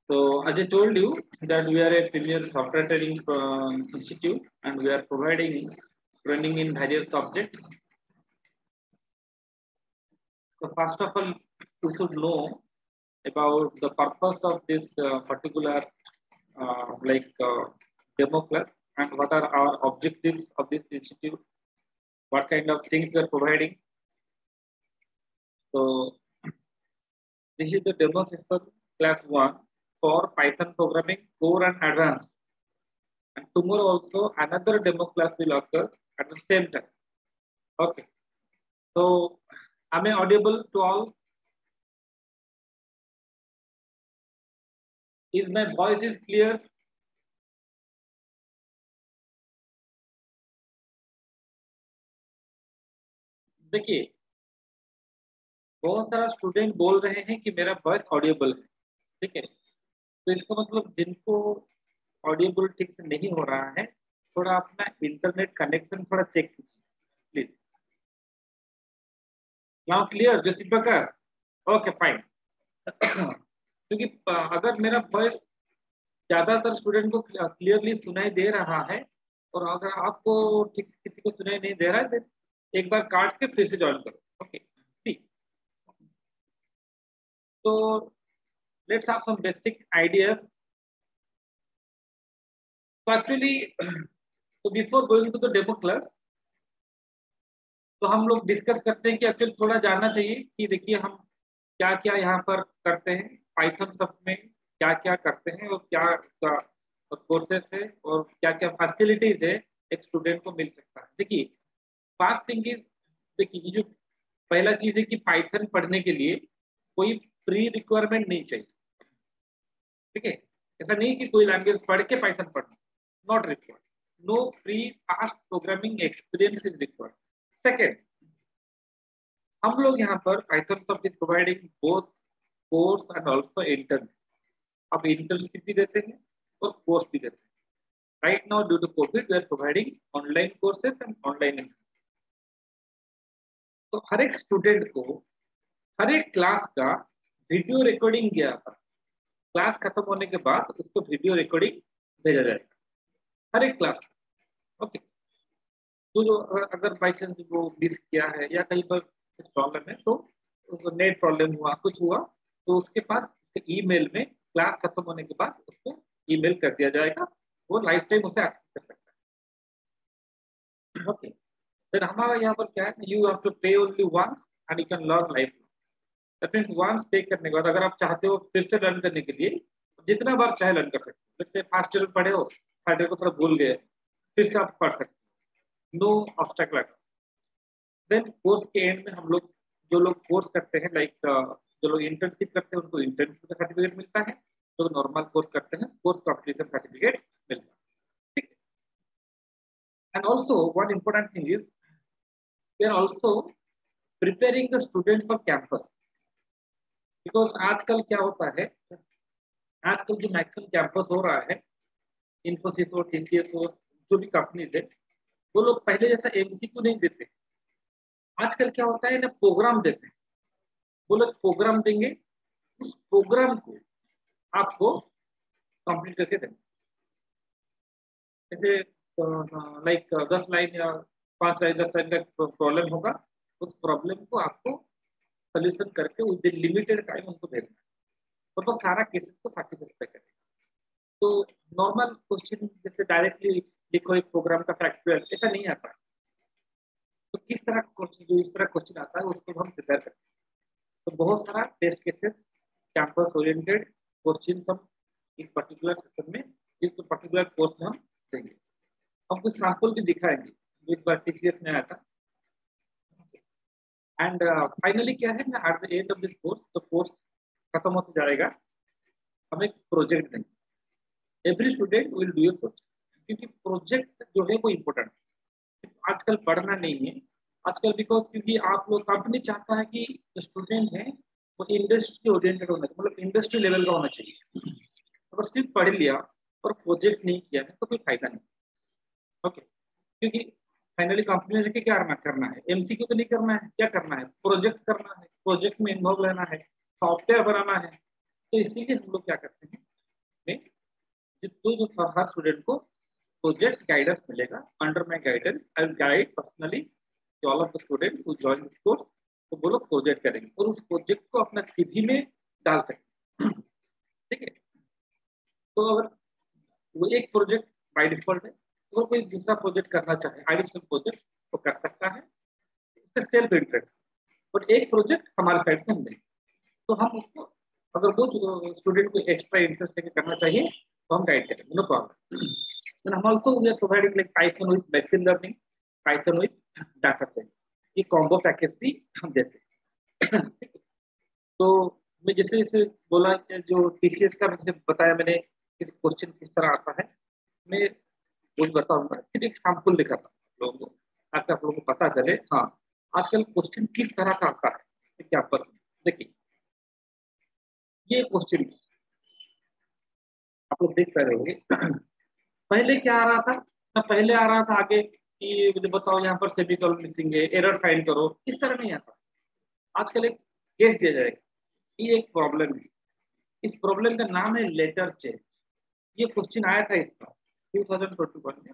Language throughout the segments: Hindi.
So as I told you that we are a premier software training institute and we are providing training in various subjects. So first of all, you should know about the purpose of this particular demo class and what are our objectives of this institute, what kind of things we are providing. So this is the demo system class 1 for Python programming core and advanced. And tomorrow also another demo class will occur at the same time. Okay. So am I audible to all? Is my voice is clear? देखिए बहुत सारा स्टूडेंट बोल रहे हैं कि मेरा वॉइस ऑडिएबल है, ठीक है। तो इसका मतलब जिनको ऑडिएबल ठीक से नहीं हो रहा है, थोड़ा अपना इंटरनेट कनेक्शन थोड़ा चेक कीजिए please. Now clear Jyoti Prakash? Okay fine. क्योंकि अगर मेरा वॉइस ज्यादातर स्टूडेंट को क्लियरली सुनाई दे रहा है और अगर आपको ठीक से किसी को सुनाई नहीं दे रहा है, तो एक बार काट के फिर से ज्वाइन करो। ओके सी, तो let's have some basic ideas. So actually, so before going to the demo class, तो हम लोग डिस्कस करते हैं कि एक्चुअली थोड़ा जानना चाहिए कि देखिए हम क्या क्या यहाँ पर करते हैं, पाइथन सब में क्या क्या करते हैं और क्या उसका कोर्सेस है और क्या क्या फैसिलिटीज है एक स्टूडेंट को मिल सकता है। देखिए फर्स्ट थिंग इज, देखिए ये जो पहला चीज है कि पाइथन पढ़ने के लिए कोई प्री रिक्वायरमेंट नहीं चाहिए, ठीक है। ऐसा नहीं कि कोई लैंग्वेज पढ़ के पाइथन पढ़ना, not required. No pre past programming experience is required. Second, हम लोग यहाँ पर पाइथन सब is providing both course and also intern. अब इंटर्नशिप भी देते हैं और कोर्स भी देते हैं। Right now due to COVID we are providing online courses and online intern. तो हर एक स्टूडेंट को हर एक क्लास का वीडियो रिकॉर्डिंग किया था, क्लास खत्म होने के बाद उसको वीडियो रिकॉर्डिंग भेजा जाएगा हर एक क्लास। ओके, तो अगर बाई चांस वो मिस किया है या कहीं पर कुछ प्रॉब्लम है, तो उसको नेट प्रॉब्लम हुआ, कुछ हुआ, तो उसके पास उसके ईमेल में क्लास खत्म होने के बाद उसको ईमेल कर दिया जाएगा, वो लाइफ टाइम उसे एक्सेस कर सकता है। ओके, फिर हमारा यहाँ पर क्या है, you have to pay only once and you can learn life. That means once pay करने के बाद अगर आप चाहते हो फिर से लर्न करने के लिए, जितना बार चाहे लर्न कर सकते हो। जैसे फर्स्ट ईयर पढ़े हो, थर्ड ईयर को थोड़ा भूल गए, फिर से आप पढ़ सकते हो, नो ऑब्स्टेकल। देन कोर्स के एंड में हम लोग जो लोग कोर्स करते हैं, लाइक जो लोग इंटर्नशिप करते हैं उनको इंटर्नशिप का सर्टिफिकेट मिलता है, जो नॉर्मल कोर्स करते हैं कोर्स कंप्लीशन सर्टिफिकेट मिलता है, ठीक। And also one important thing is we are also preparing the student for campus. Because आजकल क्या होता है, आजकल जो मैक्सिमम कैंपस हो रहा है, इन्फोसिस हो, टीसीएस हो, जो भी कंपनीज है, वो लोग पहले जैसा एमसीक्यू नहीं देते। आजकल क्या होता है ना, प्रोग्राम देते हैं। वो लोग प्रोग्राम देंगे, उस प्रोग्राम को आपको कंप्लीट करके देंगे। जैसे लाइक 10 लाइन या 5 लाइन 10 लाइन का प्रॉब्लम होगा, उस प्रॉब्लम को आपको सोल्यूशन करके उस दिन लिमिटेड टाइम उनको भेजना है और वो सारा केसेस को सर्टिफिकेट पे करेंगे। तो नॉर्मल क्वेश्चन जैसे डायरेक्टली लिखो एक प्रोग्राम का फैक्टोरियल, ऐसा नहीं आता। तो किस तरह क्वेश्चन, जो इस तरह क्वेश्चन आता है उसको हम प्रिपेयर करते हैं। तो बहुत सारा test cases, campus oriented question सब इस पर्टिकुलर सिस्टम में, इस पर्टिकुलर कोर्स में हम देंगे। हम कुछ सैंपल भी दिखाएंगे जो इस बार टीसीएस में आया था। एंड फाइनली क्या है ना, at the end of this course, तो कोर्स खत्म होते जाएगा, हम एक प्रोजेक्ट देंगे। Every student will do a project, क्योंकि प्रोजेक्ट जो है वो इम्पोर्टेंट है। आजकल पढ़ना नहीं है आजकल, बिकॉज क्योंकि आप लोग, कंपनी चाहता है कि जो स्टूडेंट है वो इंडस्ट्री ओरिएंटेड होना चाहिए, मतलब इंडस्ट्री लेवल का होना चाहिए। अगर सिर्फ पढ़ लिया और प्रोजेक्ट नहीं किया है तो कोई फायदा नहीं। ओके, क्योंकि फाइनली कंपनी ने क्या करना है, एमसीक्यू तो नहीं करना है, क्या करना है, प्रोजेक्ट करना है, प्रोजेक्ट में इन्वॉल्व रहना है, सॉफ्टवेयर बनाना है। तो इसीलिए हम लोग क्या करते हैं, में जो हर स्टूडेंट को प्रोजेक्ट गाइडेंस मिलेगा। Under my guidance I will guide personally to all of the students who join this course. तो वो लोग प्रोजेक्ट करेंगे और उस प्रोजेक्ट को अपना सीवी में डाल सकते हैं। ठीक है, तो अगर वो एक प्रोजेक्ट बाय डिफॉल्ट है, तो कोई दूसरा प्रोजेक्ट करना चाहे एडिशनल प्रोजेक्ट तो कर सकता है, इसका सेल्फ इंटरेस्ट। बट एक प्रोजेक्ट हमारे साइड से हम देंगे, तो हम उसको अगर वो स्टूडेंट को एक्स्ट्रा इंटरेस्ट लेके करना चाहिए तो हम गाइड करेंगे, नो प्रॉब्लम। देन हम also we are providing like Python with machine learning, Python with data science, ये कॉम्बो पैकेज भी हम देते हैं। तो मैं जैसे जैसे बोला जो टीसीएस का जैसे बताया मैंने इस क्वेश्चन किस तरह आता है, मैं कुछ बताऊंगा, फिर एक सैंपल दिखाता हूँ लोगों को ताकि आप लोगों को पता चले हाँ आजकल क्वेश्चन किस तरह का आता है क्या पसंद। देखिए ये क्वेश्चन आप लोग देख पा रहे होंगे। पहले क्या आ रहा था ना, पहले आ रहा था आगे कि मुझे बताओ यहाँ पर सेमीकोलन मिसिंग है, एरर फाइंड करो, इस तरह नहीं आता। आजकल एक केस दिया जाएगा, ये एक प्रॉब्लम है, इस प्रॉब्लम का नाम है लेटर चेंज। ये क्वेश्चन आया था इसका 2021 में,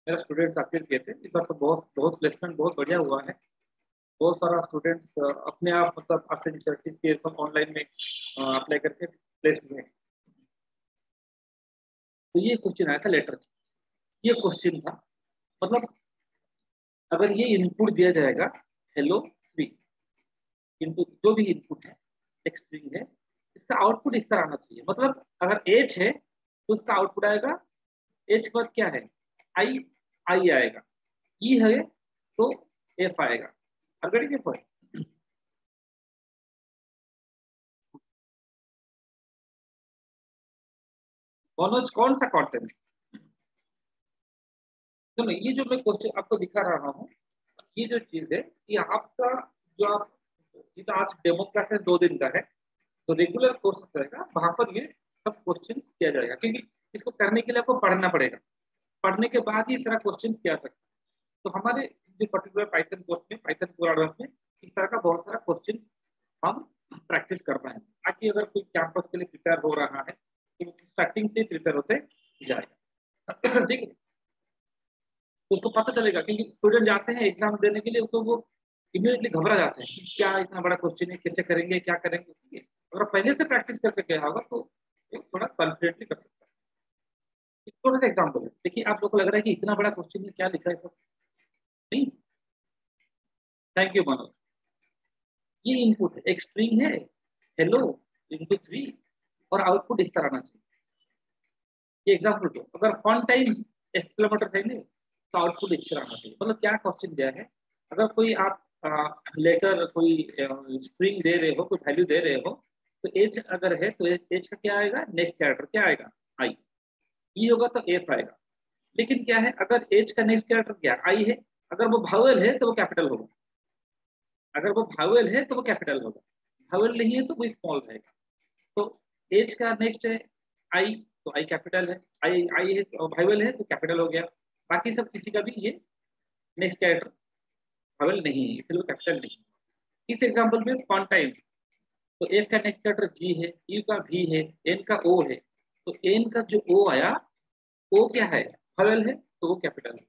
मेरा स्टूडेंट्स अप्लाई किए थे। इस बार तो बहुत बहुत प्लेसमेंट बहुत बढ़िया हुआ है, बहुत सारा स्टूडेंट्स अपने आप मतलब एसेंशियल ऑनलाइन में अप्लाई करके प्लेस्ड हुए। तो ये क्वेश्चन आया था लेटर चेंज। ये क्वेश्चन था मतलब अगर ये इनपुट दिया जाएगा हेलो 3, इनपुट जो भी इनपुट है एक स्ट्रिंग है, इसका आउटपुट इस तरह आना चाहिए। मतलब अगर एच है तो उसका आउटपुट आएगा, एच के बाद क्या है आई, आई आएगा, ई है तो एफ आएगा। अगर ये पॉइंट कौन सा कंटेंट, तो ये जो मैं क्वेश्चन आपको दिखा रहा हूँ, ये जो चीज है ये आपका जो आप ये तो आज डेमो क्लासेस 2 दिन का है, तो रेगुलर कोर्स रहेगा वहां पर ये सब क्वेश्चन किया जाएगा, क्योंकि इसको करने के लिए आपको पढ़ना पड़ेगा, पढ़ने के बाद ही सारा क्वेश्चन किया सकता है। तो हमारे जो पर्टिकुलर पाइथन कोर्स में, पाइथन कोर एडवांस में इस तरह का बहुत सारा क्वेश्चन हम प्रैक्टिस कर रहे हैं, ताकि अगर कोई कैंपस के लिए प्रिपेयर हो रहा है तो स्टार्टिंग से प्रिपेयर होते जाएगा। ठीक है, तो उसको पता चलेगा, क्योंकि स्टूडेंट जाते हैं एग्जाम देने के लिए तो वो इमीडिएटली घबरा जाते हैं कि क्या इतना बड़ा क्वेश्चन है, कैसे करेंगे क्या करेंगे। ठीक है, अगर पहले से प्रैक्टिस करके गया होगा तो थोड़ा कॉन्फिडेंटली कर सकता है। एक थोड़ा सा एग्जाम्पल है, देखिए आप लोग को लग रहा है कि इतना बड़ा क्वेश्चन में क्या लिखा है सब, नहीं। Thank you Manoj. ये इनपुट है, एक स्ट्रिंग है हेलो इंटू 3 और आउटपुट इस तरह आना चाहिए। ये एग्जाम्पल दो, अगर फन टाइम्स एक्सक्लेमेटर देंगे तो आउटपुट इस तरह आना चाहिए। मतलब क्या क्वेश्चन दिया है, अगर कोई आप लेटर कोई स्ट्रिंग दे रहे हो, कोई वैल्यू दे रहे हो, तो एच अगर है तो एच का क्या आएगा, नेक्स्ट कैरेक्टर क्या आएगा आई, ई होगा तो एफ आएगा। लेकिन क्या है अगर एच का नेक्स्ट कैरेक्टर क्या आई है, अगर वो भावेल है तो वो कैपिटल होगा, अगर वो भावेल है तो वो कैपिटल होगा, भावेल नहीं है तो वो स्मॉल रहेगा। तो एच का नेक्स्ट है आई, तो आई कैपिटल है, आई आई है तो भावेल है तो कैपिटल हो गया। बाकी सब किसी का भी ये नेक्स्ट कैरेक्टर भावेल नहीं है, इसलिए कैपिटल नहीं। इस एग्जांपल में फॉन्ट टाइप, तो एफ का नेक्स्ट कैरेक्टर जी है, यू का भी है, एन का ओ है, तो एन का जो ओ आया ओ क्या है भावेल है तो वो कैपिटल है।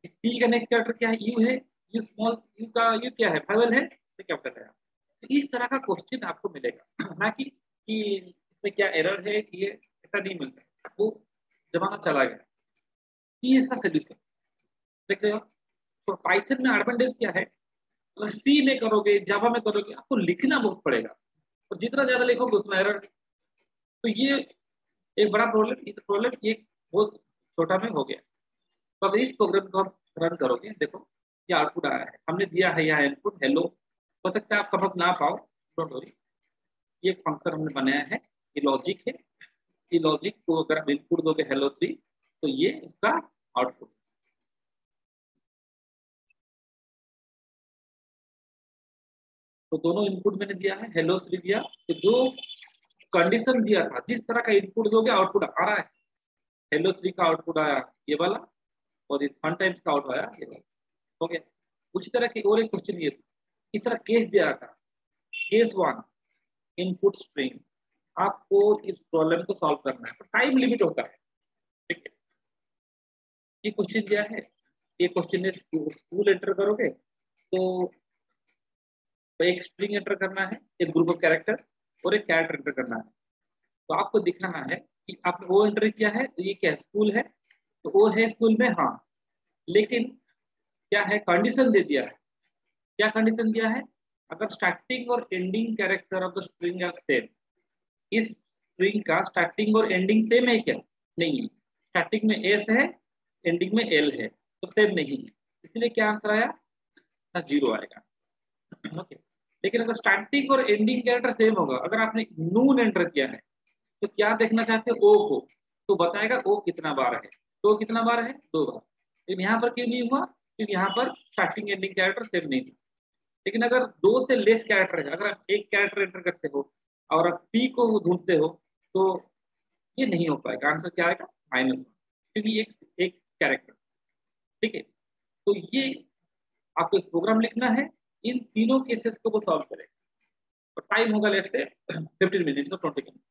टी का नेक्स्ट कैरेक्टर क्या है यू है, यू स्मॉल, यू का यू क्या है भावेल है तो कैपिटल है। तो इस तरह का क्वेश्चन आपको मिलेगा, ना कि इसमें क्या एरर है कि ये ऐसा नहीं मिलता, वो जमाना चला गया। ये इसका सोल्यूशन देख रहे हो। तो पाइथन में एडवांटेज क्या है, अगर सी में करोगे जावा में करोगे आपको लिखना बहुत पड़ेगा, और जितना ज्यादा लिखोगे उतना एरर। तो ये एक बड़ा प्रॉब्लम, इस प्रॉब्लम एक बहुत छोटा में हो गया। तो अब इस प्रोग्राम को आप रन करोगे, देखो ये आउटपुट आया है, हमने दिया है यहाँ इनपुट हेलो। हो सकता है आप समझ ना पाओ, डोंट वरी, ये एक फंक्शन हमने बनाया है, ये लॉजिक है। ये लॉजिक को अगर आप इनपुट दोगे हेलो 3 तो ये इसका आउटपुट। तो दोनों इनपुट मैंने दिया है, हेलो 3 दिया, तो जो कंडीशन दिया था जिस तरह का इनपुट दोगे आउटपुट आ रहा है। हेलो 3 का आउटपुट आया ये वाला, और इस फन टाइम्स का आउटपुट आया ये वाला। हो गया। उसी तरह की और एक क्वेश्चन ये इस तरह केस दिया था, केस 1 इनपुट स्ट्रिंग, आपको इस प्रॉब्लम को सॉल्व करना है, तो टाइम लिमिट होता है। ठीक है, ये क्वेश्चन क्या है, ये क्वेश्चन है स्कूल एंटर करोगे तो एक स्ट्रिंग एंटर करना है, एक ग्रुप ऑफ कैरेक्टर और एक कैरेक्टर एंटर करना है। तो आपको दिखाना है कि आपने वो एंटर किया है, तो ये क्या है, स्कूल है, तो वो है स्कूल में, हाँ, लेकिन क्या है, कंडीशन दे दिया है। क्या कंडीशन दिया है, अगर स्टार्टिंग और ending character of the string are same, इस स्ट्रिंग का स्टार्टिंग और एंडिंग सेम है क्या, नहीं है, स्टार्टिंग में एस है, एंडिंग में एल है, तो सेम नहीं है, इसलिए क्या आंसर आया, ना जीरो आएगा। ओके, लेकिन अगर स्टार्टिंग और एंडिंग कैरेक्टर सेम होगा, अगर आपने नून एंटर किया है तो क्या देखना चाहते हो, ओ को, तो बताएगा ओ कितना बार है, तो कितना बार है, 2 बार। लेकिन यहाँ पर क्यों नहीं हुआ, क्योंकि यहाँ पर स्टार्टिंग एंडिंग कैरेक्टर सेम नहीं था। लेकिन अगर 2 से लेस कैरेक्टर है, अगर आप एक कैरेक्टर एंटर करते हो और आप पी को ढूंढते हो, तो ये नहीं हो पाएगा, आंसर क्या आएगा, -1, क्योंकि एक एक कैरेक्टर। ठीक है, तो ये आपको एक प्रोग्राम लिखना है, इन तीनों केसेस को वो सॉल्व करेगा, और टाइम होगा लेट्स से 15 मिनट्स और 20 मिनट्स।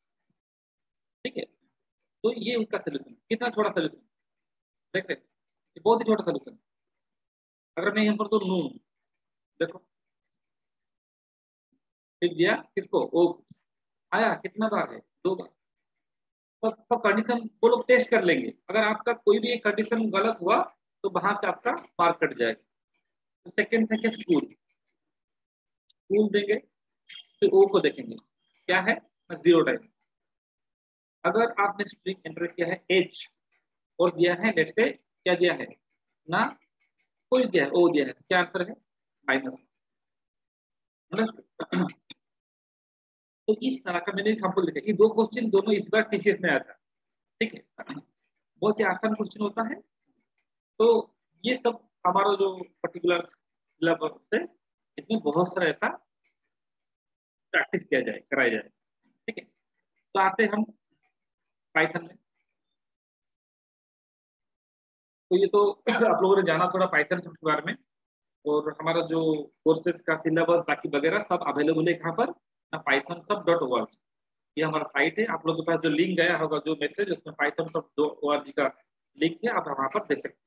ठीक है, तो ये उसका सोल्यूशन, कितना छोटा सोल्यूशन देख रहे, बहुत ही छोटा सोल्यूशन। अगर मैं यहाँ पर तो नून, देखो लिख दिया, किसको, ओ, आया कितना बार है, 2 बार। सब कंडीशन वो लोग टेस्ट कर लेंगे, अगर आपका कोई भी एक कंडीशन गलत हुआ तो वहां से आपका मार्क कट जाएगा। तो सेकंड था क्या, स्कूल, स्कूल देंगे, फिर ओ को देखेंगे क्या है, 0 टाइम। अगर आपने स्ट्रिंग एंटर किया है एच और दिया है लेट से, क्या दिया है ना, कुछ दिया है, ओ दिया है, क्या आंसर है, -1। तो इस तरह का मैंने एग्जाम्पल दिखा, ये 2 क्वेश्चन दोनों इस बार टीसीएस में आया था। ठीक है, बहुत ही आसान क्वेश्चन होता है। तो ये सब हमारा जो पर्टिकुलर सिलेबस है, इसमें बहुत सारा ऐसा प्रैक्टिस किया जाए, कराया जाए। ठीक है, तो आते हैं हम पाइथन में। तो ये तो आप लोगों ने जाना थोड़ा पाइथन के बारे में, और हमारा जो कोर्सेज का सिलेबस बाकी वगैरह सब अवेलेबल है कहाँ पर, पाइथन सब .org, ये हमारा साइट है। आप लोगों के पास जो लिंक गया होगा, जो मैसेज, उसमें पाइथन सब .org का लिंक है, आप वहां पर दे सकते हैं।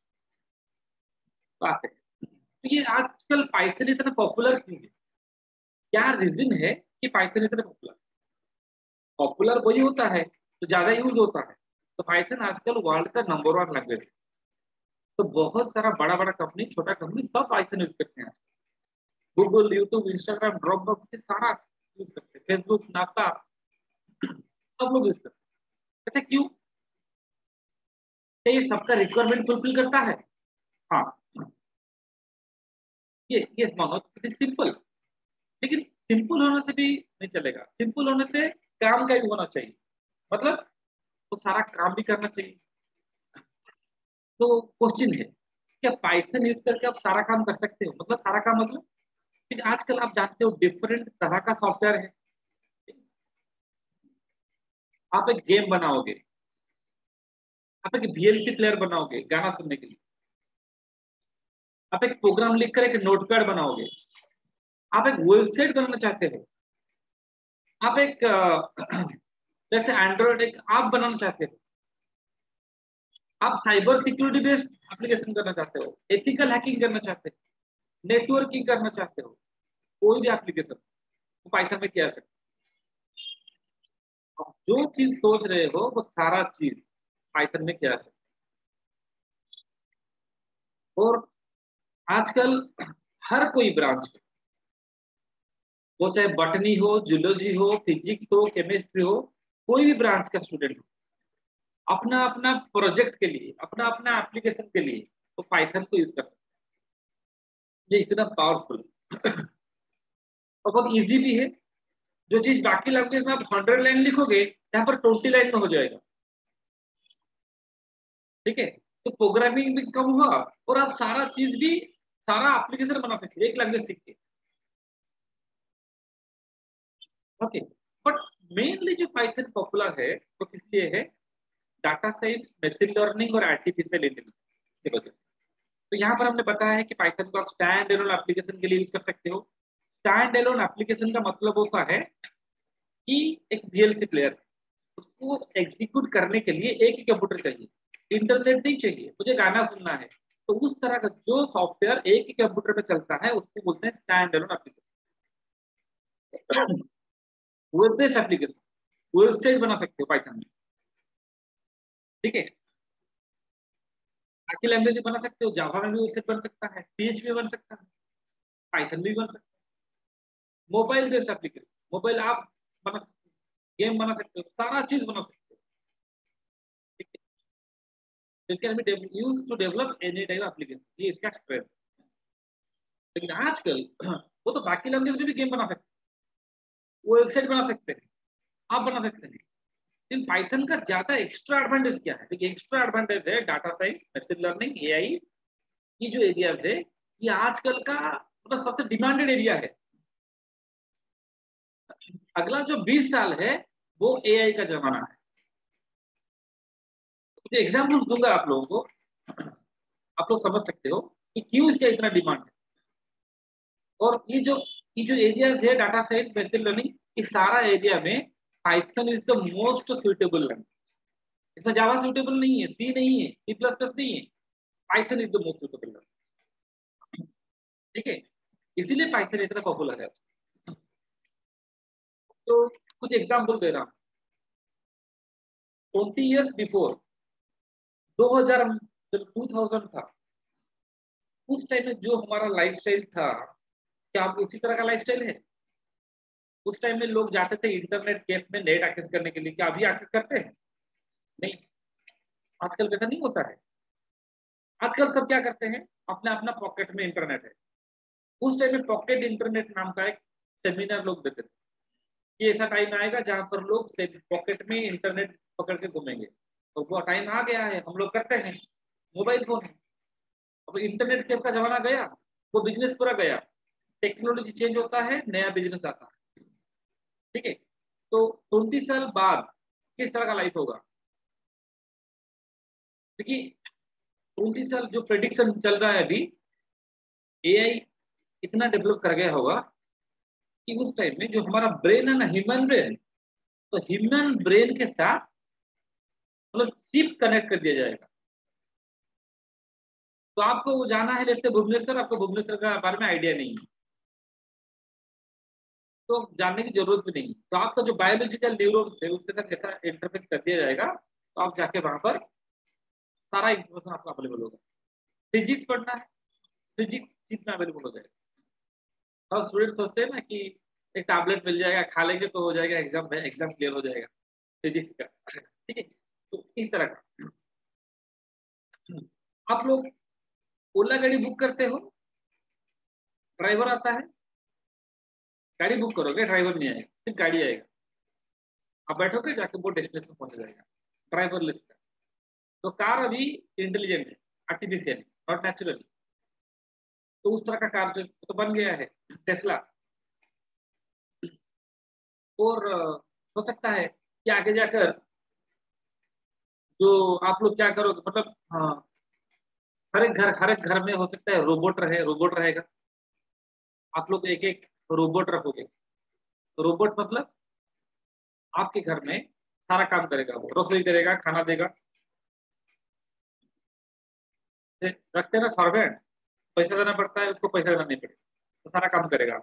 बात है, तो ये आजकल पाइथन इतना पॉपुलर क्यों है, क्या रीजन है कि पाइथन इतना पॉपुलर, पॉपुलर वही होता है तो ज्यादा यूज होता है। तो पाइथन आजकल वर्ल्ड का नंबर 1 लैंग्वेज है। तो बहुत सारा बड़ा बड़ा कंपनी, छोटा कंपनी, सब पाइथन यूज करते हैं। गूगल, यूट्यूब, इंस्टाग्राम, ड्रॉपबॉक्स, ये सारा यूज करते हैं, फेसबुक, नासा, सब लोग यूज करते हैं। अच्छा क्यों, क्या ये सबका रिक्वायरमेंट फुलफिल करता है, हाँ, ये मानो इट इज सिंपल, लेकिन सिंपल होने से भी नहीं चलेगा, सिंपल होने से काम का भी होना चाहिए, मतलब तो सारा काम भी करना चाहिए। तो क्वेश्चन है, क्या पाइथन यूज करके आप सारा काम कर सकते हो, मतलब सारा काम मतलब, लेकिन आजकल आप जानते हो डिफरेंट तरह का सॉफ्टवेयर है। आप एक गेम बनाओगे, आप एक वीएलसी प्लेयर बनाओगे गाना सुनने के लिए, आप एक प्रोग्राम लिखकर एक नोटपैड बनाओगे, आप एक वेबसाइट बनाना चाहते हो, आप एक जैसे एंड्रॉइड एक ऐप बनाना चाहते हो, आप साइबर सिक्योरिटी बेस्ड एप्लीकेशन करना चाहते हो, एथिकल हैकिंग करना चाहते हो, नेटवर्किंग करना चाहते हो, कोई भी एप्लीकेशन तो पाइथन में किया सकते हो। जो चीज सोच रहे हो वो सारा चीज पाइथन में किया सकते हो। और आजकल हर कोई ब्रांच, वो चाहे बटनी हो, जूलॉजी हो, फिजिक्स हो, केमिस्ट्री हो, कोई भी ब्रांच का स्टूडेंट हो, अपना अपना प्रोजेक्ट के लिए, अपना अपना एप्लीकेशन के लिए तो पाइथन को यूज कर सकते हैं। ये इतना पावरफुल और बहुत इजी भी है। जो चीज बाकी लैंग्वेज में आप 100 लाइन लिखोगे, यहाँ पर 20 लाइन में हो जाएगा। ठीक है, तो प्रोग्रामिंग भी कम हुआ और आप सारा चीज भी, सारा एप्लीकेशन बना सकते हैं एक लैंग्वेज सीख के। ओके, बट मेनली जो पाइथन पॉपुलर है वो किस लिए है, डाटा साइंस, मशीन लर्निंग और आर्टिफिशियल इंटेलिजेंस की वजह से। तो यहाँ पर हमने बताया है कि पाइथन को आप स्टैंड एलोन एप्लीकेशन के लिए यूज कर सकते हो। स्टैंड एलोन एप्लीकेशन का मतलब होता है कि एक VLC प्लेयर, उसको एग्जीक्यूट करने के लिए एक ही कंप्यूटर चाहिए, इंटरनेट नहीं चाहिए, मुझे गाना सुनना है, तो उस तरह का जो सॉफ्टवेयर एक ही कंप्यूटर पे चलता है उसको बोलते हैं stand alone application. Web based application, website बना सकते हो पाइथन में, ठीक है। बाकी लैंग्वेज में बना सकते हो, जावा में भी वेबसाइट बन सकता है, PHP में बन सकता है, पाइथन में भी बन सकता है। मोबाइल बेस्ड एप्लीकेशन, मोबाइल आप बना सकते हो, गेम बना सकते हो, सारा चीज बना सकते हो, ठीक है। It can be used to develop any type of application, ये इसका स्ट्रेंथ। लेकिन आजकल वो तो बाकी लैंग्वेज में भी गेम बना सकते हैं, वेबसाइट बना सकते हैं, आप बना सकते हैं। लेकिन पाइथन का ज्यादा एक्स्ट्रा एडवांटेज क्या है? देखिए एक्स्ट्रा एडवांटेज है data science, machine learning, AI, ये जो एरियाज है ये आजकल का मतलब सबसे डिमांडेड एरिया है। अगला जो 20 साल है वो AI का जमाना है। तो एग्जाम्पल्स दूंगा आप लोगों को, आप लोग समझ सकते हो कि क्यों इसका इतना डिमांड है। और ये जो एरियाज है डाटा साइंस, मशीन लर्निंग, इस सारा एरिया में Python is the most suitable language. इसमें जावा सुइटेबल नहीं है, सी नहीं है, C++ नहीं है, Python is the most suitable language, ठीक है। इसीलिए पाइथन इतना पॉपुलर है। तो कुछ एग्जाम्पल दे रहा हूँ। 20 ईयर्स बिफोर, 2000 जब 2000 था, उस टाइम में जो हमारा लाइफस्टाइल था, क्या आप उसी तरह का लाइफस्टाइल है? उस टाइम में लोग जाते थे इंटरनेट कैफ में नेट एक्सेस करने के लिए, क्या अभी एक्सेस करते हैं? नहीं, आजकल वैसा नहीं होता है। आजकल सब क्या करते हैं, अपना अपना पॉकेट में इंटरनेट है। उस टाइम में पॉकेट इंटरनेट नाम का एक सेमिनार लोग देते थे कि ऐसा टाइम आएगा जहां पर लोग पॉकेट में इंटरनेट पकड़ के घूमेंगे। तो वो टाइम आ गया है, हम लोग करते हैं, मोबाइल फोन है। अब इंटरनेट कैफ का जमाना गया, वो बिजनेस पूरा गया, टेक्नोलॉजी चेंज होता है, नया बिजनेस आता है, ठीक है। तो 20 साल बाद किस तरह का लाइफ होगा? देखिए 20 साल जो प्रेडिक्शन चल रहा है अभी, AI इतना डेवलप कर गया होगा कि उस टाइम में जो हमारा ब्रेन है ना, ह्यूमन ब्रेन, तो ह्यूमन ब्रेन के साथ मतलब चिप कनेक्ट कर दिया जाएगा। तो आपको जाना है जैसे भुवनेश्वर, आपको भुवनेश्वर का बारे में आइडिया नहीं है, तो जानने की जरूरत भी नहीं। तो आपका जो बायोलॉजिकल न्यूरॉन्स है उसके साथ ऐसा इंटरफेस कर दिया जाएगा, तो आप जाके वहां पर सारा इंफॉर्मेशन आपको अवेलेबल होगा। फिजिक्स पढ़ना है, फिजिक्स चिप में अवेलेबल हो जाएगा। और स्टूडेंट सोचते हैं ना कि एक टैबलेट मिल जाएगा, खा लेंगे तो हो जाएगा, एग्जाम में एग्जाम क्लियर हो जाएगा फिजिक्स का, ठीक है। तो इस तरह का आप लोग ओला गाड़ी बुक करते हो, ड्राइवर आता है, गाड़ी बुक करोगे, ड्राइवर नहीं आएगा, सिर्फ गाड़ी आएगा, आप बैठोगे, जाके वो डेस्टिनेशन पहुंच जाएगा, ड्राइवरलेस का। तो कार अभी इंटेलिजेंट है, आर्टिफिशियल, नॉट नेचुरल। तो उस तरह का कार जो तो बन गया है टेस्ला। और हो सकता है कि आगे जाकर जो आप लोग क्या करोगे, मतलब हाँ, हर एक घर में हो सकता है रोबोट रहेगा। आप लोग एक एक रोबोट रखोगे, रोबोट मतलब आपके घर में सारा काम करेगा, वो रसोई करेगा, खाना देगा। रखते हैं ना सर्वेंट, पैसा देना पड़ता है, उसको पैसा देना नहीं पड़ेगा, तो सारा काम करेगा।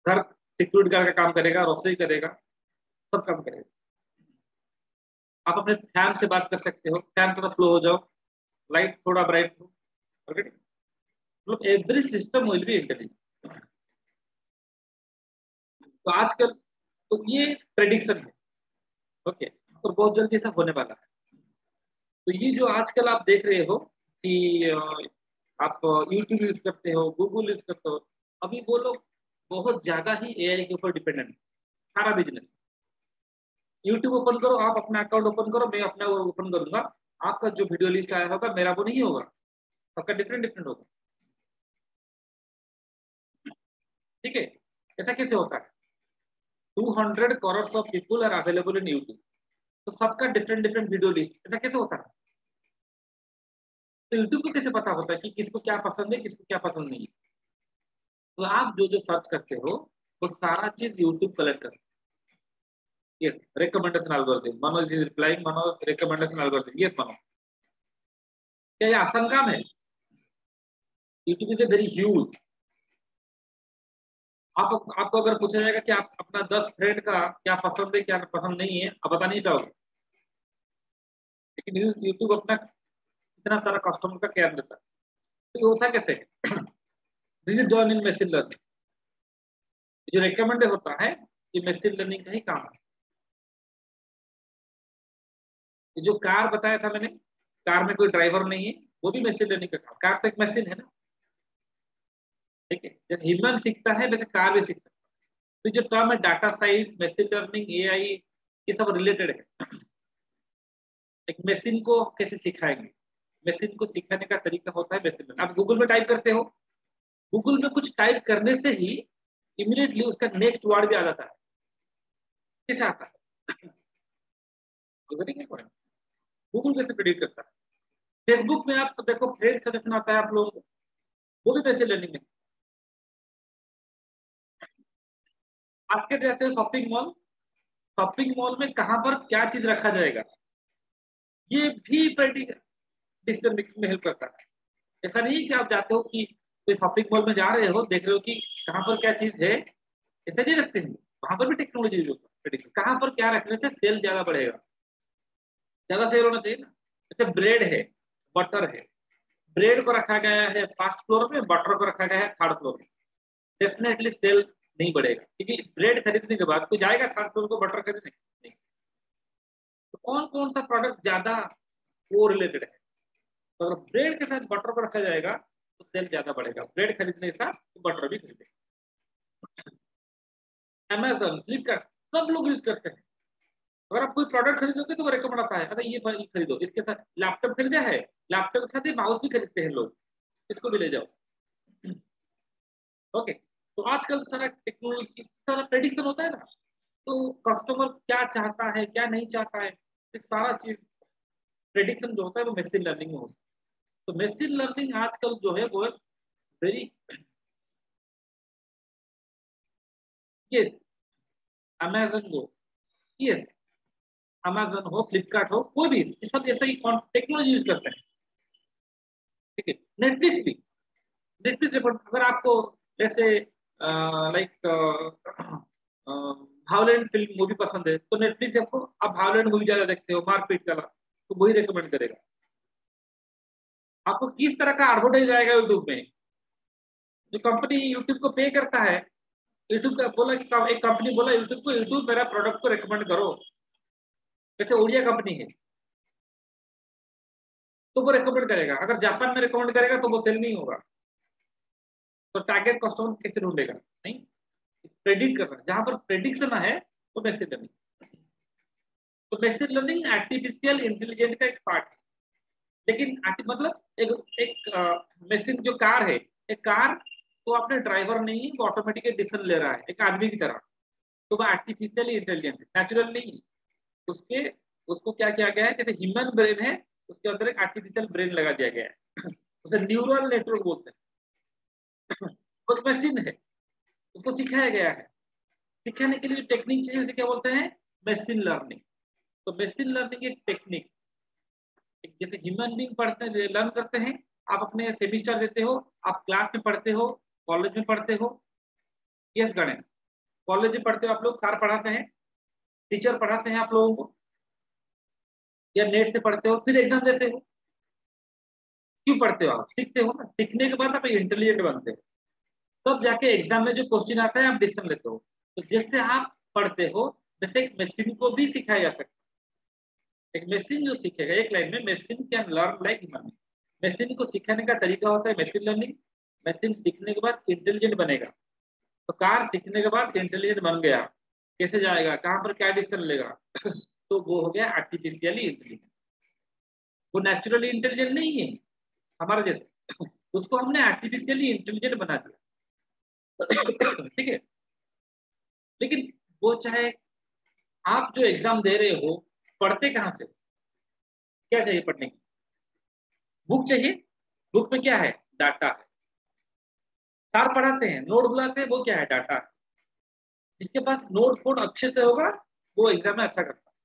घर सिक्योरिटी गार्ड का काम करेगा, रसोई करेगा, सब काम करेगा। आप अपने फैन से बात कर सकते हो, फैन थोड़ा स्लो हो जाओ, लाइट थोड़ा ब्राइट हो, ओके। मतलब every system will be intelligent. तो आजकल तो ये प्रेडिक्शन है, ओके, और बहुत जल्दी ऐसा होने वाला है। तो ये जो आजकल आप देख रहे हो कि आप यूट्यूब यूज करते हो, गूगल यूज करते हो, अभी वो लोग बहुत ज्यादा ही AI के ऊपर डिपेंडेंट है, सारा बिजनेस। यूट्यूब ओपन करो, आप अपना अकाउंट ओपन करो, मैं अपना ओपन करूंगा, आपका जो वीडियो लिस्ट आया होगा मेरा वो नहीं होगा, सबका डिफरेंट डिफरेंट होगा, ठीक है। ऐसा कैसे होता है? 200 crore of people are available in YouTube, तो सबका डिफरेंट डिफरेंट वीडियो लिस्ट, ऐसा कैसे होता है? तो यूट्यूब को कैसे पता होता है कि किसको क्या पसंद है, किसको क्या पसंद नहीं है? तो आप जो जो सर्च करते हो वो सारा चीज यूट्यूब कलेक्ट करता है। Yes, recommendation algorithm, Manoj is replying, Manoj recommendation algorithm. Yes Manoj, क्या ये आसान काम है? YouTube is a very huge. आपको अगर पूछा जाएगा कि आप अपना 10 फ्रेंड का क्या पसंद है क्या पसंद नहीं है, आप बता नहीं पाओगे। लेकिन यूट्यूब अपना इतना सारा कस्टमर का केयर देता है। तो ये होता कैसे? This is done in machine learning. जो रिकमेंडेड होता है ये मशीन लर्निंग का ही काम है। ये जो कार बताया था मैंने, कार में कोई ड्राइवर नहीं है, वो भी मशीन लर्निंग का काम। कार तो एक मशीन है ना, ठीक है? जैसे ह्यूमन सीखता है वैसे कार भी सीख सकता है। तो जो टर्म है data science, machine learning, AI, ये सब रिलेटेड है। एक मशीन को कैसे सिखाएंगे? मशीन को सिखाने का तरीका होता है मशीन लर्निंग। आप गूगल में टाइप करते हो, गूगल में कुछ टाइप करने से ही इमीडिएटली उसका नेक्स्ट वर्ड भी आ जाता है। कैसे आता है? गूगल कैसे प्रेडिक्ट करता है? फेसबुक में आप देखो फ्रेंड सजेशन आता है आप लोगों को, वो भी मशीन लर्निंग में। आपके जाते हो शॉपिंग मॉल, शॉपिंग मॉल में कहां पर क्या चीज रखा जाएगा, ये भी प्रेडिक्ट डिसीजन मेकिंग में हेल्प करता है। ऐसा नहीं कि आप जाते हो कि कोई शॉपिंग मॉल में जा रहे हो, देख रहे हो कि कहां पर क्या चीज है, ऐसा नहीं रखते हैं। वहां पर भी टेक्नोलॉजी यूज होता है प्रेडिक्शन। कहां पर क्या रखने से सेल ज्यादा बढ़ेगा, ज्यादा सेल होना चाहिए ना। जैसे ब्रेड है, बटर है, ब्रेड को रखा गया है फर्स्ट फ्लोर में, बटर को रखा गया है थर्ड फ्लोर में, डेफिनेटली सेल नहीं बढ़ेगा। क्योंकि ब्रेड खरीदने के बाद कोई जाएगा थर्ड फ्लोर को बटर खरीदने नहीं। तो कौन कौन सा प्रोडक्ट ज्यादा वो रिलेटेड है? तो अगर ब्रेड के साथ बटर को रखा जाएगा तो सेल ज्यादा बढ़ेगा, ब्रेड खरीदने के साथ तो बटर भी खरीदेगा। अमेजन, फ्लिपकार्ट, सब लोग यूज करते हैं। अगर आप कोई प्रोडक्ट खरीदोगे तो वो रिकमेंड आता है, अरे ये खरीदो, इसके साथ लैपटॉप खरीदा है, लैपटॉप के साथ ही माउस भी खरीदते हैं लोग, इसको भी ले जाओ। ओके, तो आजकल सारा टेक्नोलॉजी सारा प्रेडिक्शन होता है ना, तो कस्टमर क्या चाहता है क्या नहीं चाहता है, ये सारा चीज प्रेडिक्शन जो होता है वो मशीन लर्निंग में होता है। तो मशीन लर्निंग आजकल जो है वो वेरी, यस, अमेजन गो, यस, अमेजन हो, फ्लिपकार्ट हो, कोई भी ये सब ऐसा ही टेक्नोलॉजी यूज करते हैं। ठीक है, नेटफ्लिक्स भी, नेटफ्लिक्स अगर आपको जैसे लाइक भावलेंट फिल्म मूवी पसंद है तो नेटफ्लिक्स आपको, आप भावलेंट मूवी ज्यादा देखते हो, मारपीट वाला, तो वही रिकमेंड करेगा। आपको किस तरह का एडवर्टाइज आएगा यूट्यूब में? जो कंपनी यूट्यूब को पे करता है, यूट्यूब का बोला कि एक कंपनी बोला यूट्यूब को, यूट्यूब मेरा प्रोडक्ट को रिकमेंड करो, जैसे ओडिया कंपनी है, तो वो रिकमेंड करेगा। अगर जापान में रिकमेंड करेगा तो वो सेल नहीं होगा। तो टारगेट कस्टमर कैसे ढूंढेगा? नहीं, प्रेडिक्ट करना, जहां पर प्रेडिक्शन है तो मैसेज लर्निंग। तो मैसेज लर्निंग आर्टिफिशियल इंटेलिजेंस का एक पार्ट है। लेकिन मतलब एक एक मशीन जो कार है, एक कार तो अपने ड्राइवर नहीं है, वो ऑटोमेटिक डिसीजन ले रहा है एक आदमी की तरह, तो वो आर्टिफिशियली इंटेलिजेंट है, नेचुरल नहीं है। उसके उसको क्या किया गया है, जैसे ह्यूमन ब्रेन है उसके अंदर एक आर्टिफिशियल ब्रेन लगा दिया गया है, उसे न्यूरल नेटवर्क बोलते हैं। वो एक मशीन है, उसको सिखाया गया है। सिखाने के लिए टेक्निक चाहिए, उसे क्या बोलते हैं? Machine learning. तो मशीन लर्निंग एक टेक्निक, जैसे ह्यूमन बींग पढ़ते हैं, लर्न करते हैं। आप अपने सेमिस्टर देते हो, आप क्लास में पढ़ते हो, कॉलेज में पढ़ते हो। यस गणेश, कॉलेज में पढ़ते हो आप लोग, सर पढ़ाते हैं, टीचर पढ़ाते हैं आप लोगों को, या नेट से पढ़ते हो फिर एग्जाम देते हो। क्यों पढ़ते हो? आप सीखते हो ना, सीखने के बाद आप इंटेलिजेंट बनते हो, तब जाके एग्जाम में जो क्वेश्चन आता है आप डिसीजन लेते हो। तो जैसे आप पढ़ते हो वैसे एक मशीन को भी सिखाया जा सकता है। एक मशीन जो सीखेगा, एक लाइन में, machine can learn like human. Machine को सिखाने का तरीका होता है मशीन लर्निंग। मशीन सीखने के बाद इंटेलिजेंट बनेगा। तो कार सीखने के बाद इंटेलिजेंट बन गया, कैसे जाएगा, कहां पर क्या डिसीजन लेगा, तो वो हो गया आर्टिफिशियली इंटेलिजेंट। वो नेचुरली इंटेलिजेंट नहीं है हमारा जैसे, उसको हमने आर्टिफिशियली इंटेलिजेंट बना दिया। ठीक है, लेकिन वो चाहे, आप जो एग्जाम दे रहे हो पढ़ते कहां से? क्या चाहिए पढ़ने की? बुक चाहिए। बुक में क्या है? डाटा है। सर पढ़ाते हैं, नोट बुलाते हैं, वो क्या है? डाटा है। जिसके पास नोट फोट अच्छे से होगा वो एग्जाम में अच्छा करता है।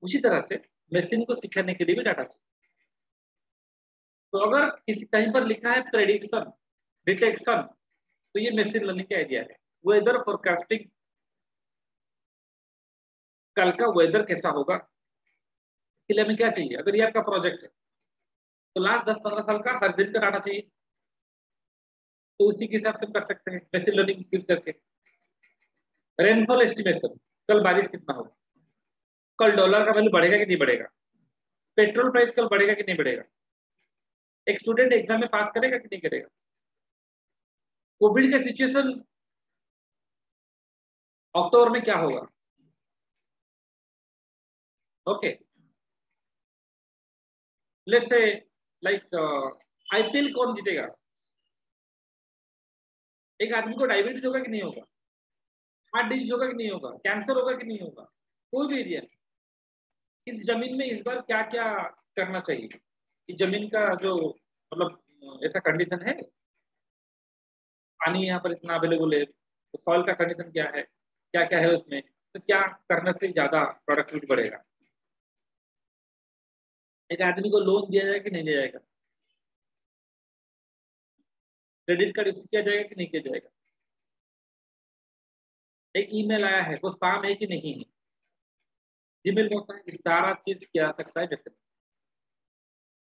उसी तरह से मशीन को सिखाने के लिए भी डाटा चाहिए। तो अगर किसी कहीं पर लिखा है प्रेडिक्शन, डिटेक्शन, तो ये मशीन लर्निंग का आइडिया है। वेदर फोरकास्टिंग, कल का वेदर कैसा होगा, इसके लिए हमें क्या चाहिए? अगर ये आपका प्रोजेक्ट है तो लास्ट 10-15 साल का हर दिन का डाटा चाहिए, तो उसी के हिसाब से हम कर सकते हैं मशीन लर्निंग यूज करके। रेनफॉल एस्टिमेशन, कल बारिश कितना होगा, कल डॉलर का वैल्यू बढ़ेगा कि नहीं बढ़ेगा, पेट्रोल प्राइस कल बढ़ेगा कि नहीं बढ़ेगा, एक स्टूडेंट एग्जाम में पास करेगा कि नहीं करेगा, कोविड का सिचुएशन अक्टूबर में क्या होगा। Okay, let's say like IPL कौन जीतेगा, एक आदमी को डायबिटीज होगा कि नहीं होगा, हार्ट डिजीज होगा कि नहीं होगा, कैंसर होगा कि नहीं होगा, कोई भी एरिया। इस जमीन में इस बार क्या क्या करना चाहिए, इस जमीन का जो मतलब ऐसा कंडीशन है, पानी यहाँ पर इतना अवेलेबल है, तो सॉइल का कंडीशन क्या है, क्या क्या है उसमें, तो क्या करने से ज्यादा प्रोडक्टिविटी बढ़ेगा। एक आदमी को लोन दिया जाएगा कि नहीं दिया जाएगा, क्रेडिट कार्ड इश्यू किया जाएगा कि नहीं किया जाएगा, एक ईमेल आया है वो स्पैम है कि नहीं है, जीमेल में होता है, इस सारा चीज किया जा सकता है जैसे।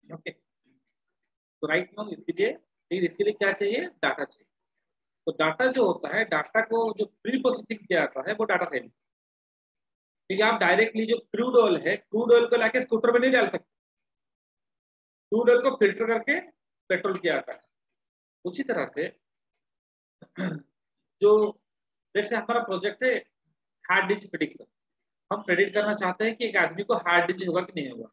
ओके, तो राइट नाउ इसके लिए क्या चाहिए, डाटा चाहिए। तो डाटा जो होता है, डाटा को जो प्री प्रोसेसिंग किया जाता है वो डाटा साइंस। क्योंकि आप डायरेक्टली जो क्रूड ऑयल है, क्रूड ऑयल को लाके स्कूटर में नहीं डाल सकते, क्रूड ऑयल को फिल्टर करके पेट्रोल किया जाता है। उसी तरह से जो जैसे हमारा प्रोजेक्ट है हार्ट डिजीज प्रिडिक्शन, हम प्रेडिक्ट करना चाहते हैं कि एक आदमी को हार्ट डिजीज होगा कि नहीं होगा।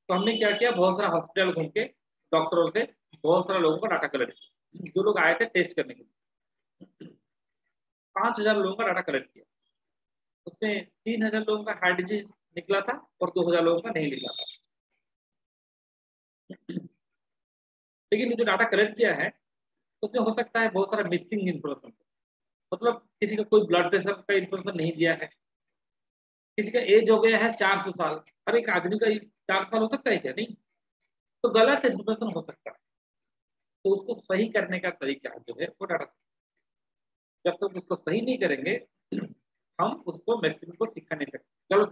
तो हमने क्या किया, बहुत सारा हॉस्पिटल घूम के डॉक्टरों से बहुत सारे लोगों का डाटा कलेक्ट किया, जो लोग आए थे टेस्ट करने के लिए। 5,000 लोगों का डाटा कलेक्ट किया, उसमें 3,000 लोगों का हार्ट डिजीज निकला था और 2,000 लोगों का नहीं निकला था। लेकिन जो डाटा कलेक्ट किया है उसमें हो सकता है बहुत सारा मिसिंग इन्फॉर्मेशन, मतलब किसी का कोई ब्लड प्रेशर का इन्फॉर्मेशन नहीं दिया है, किसी का एज हो गया है 400 साल, हर एक आदमी का 4 साल हो सकता है क्या, नहीं। तो गलत इन्फॉर्मेशन हो सकता है, तो उसको सही करने का तरीका जो है वो डाटा। जब तक उसको सही नहीं करेंगे हम उसको मशीन को सिखा नहीं सकते। चलो,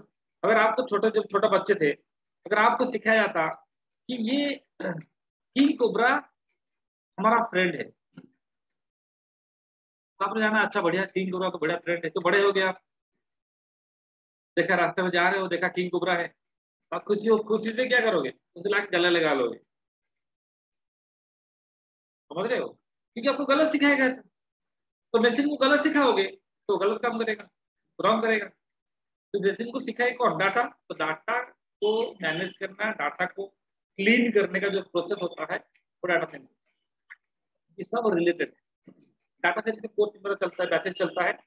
अगर आपको जब छोटा बच्चे थे, अगर आपको सिखाया जाता कि ये किंग कोबरा हमारा फ्रेंड है, तो आपने जाना अच्छा बढ़िया किंग कोबरा तो बढ़िया फ्रेंड है, तो बड़े हो गए आप, देखा रास्ते में जा रहे हो, देखा किंग कोबरा है, आप खुशी से क्या करोगे, उसे लाके गले लगा लोगे। समझ रहे हो, क्योंकि आपको गलत सिखाया गया था। तो मशीन को गलत सिखाओगे तो गलत काम करेगा, रॉन्ग करेगा। तो मशीन को सिखाए कौन, डाटा। तो डाटा को मैनेज करना, डाटा को क्लीन करने का जो प्रोसेस होता है वो डाटा साइंस, ये सब रिलेटेड है। डाटा साइंस का कोर्स मेरा चलता है, बैचेस चलता है,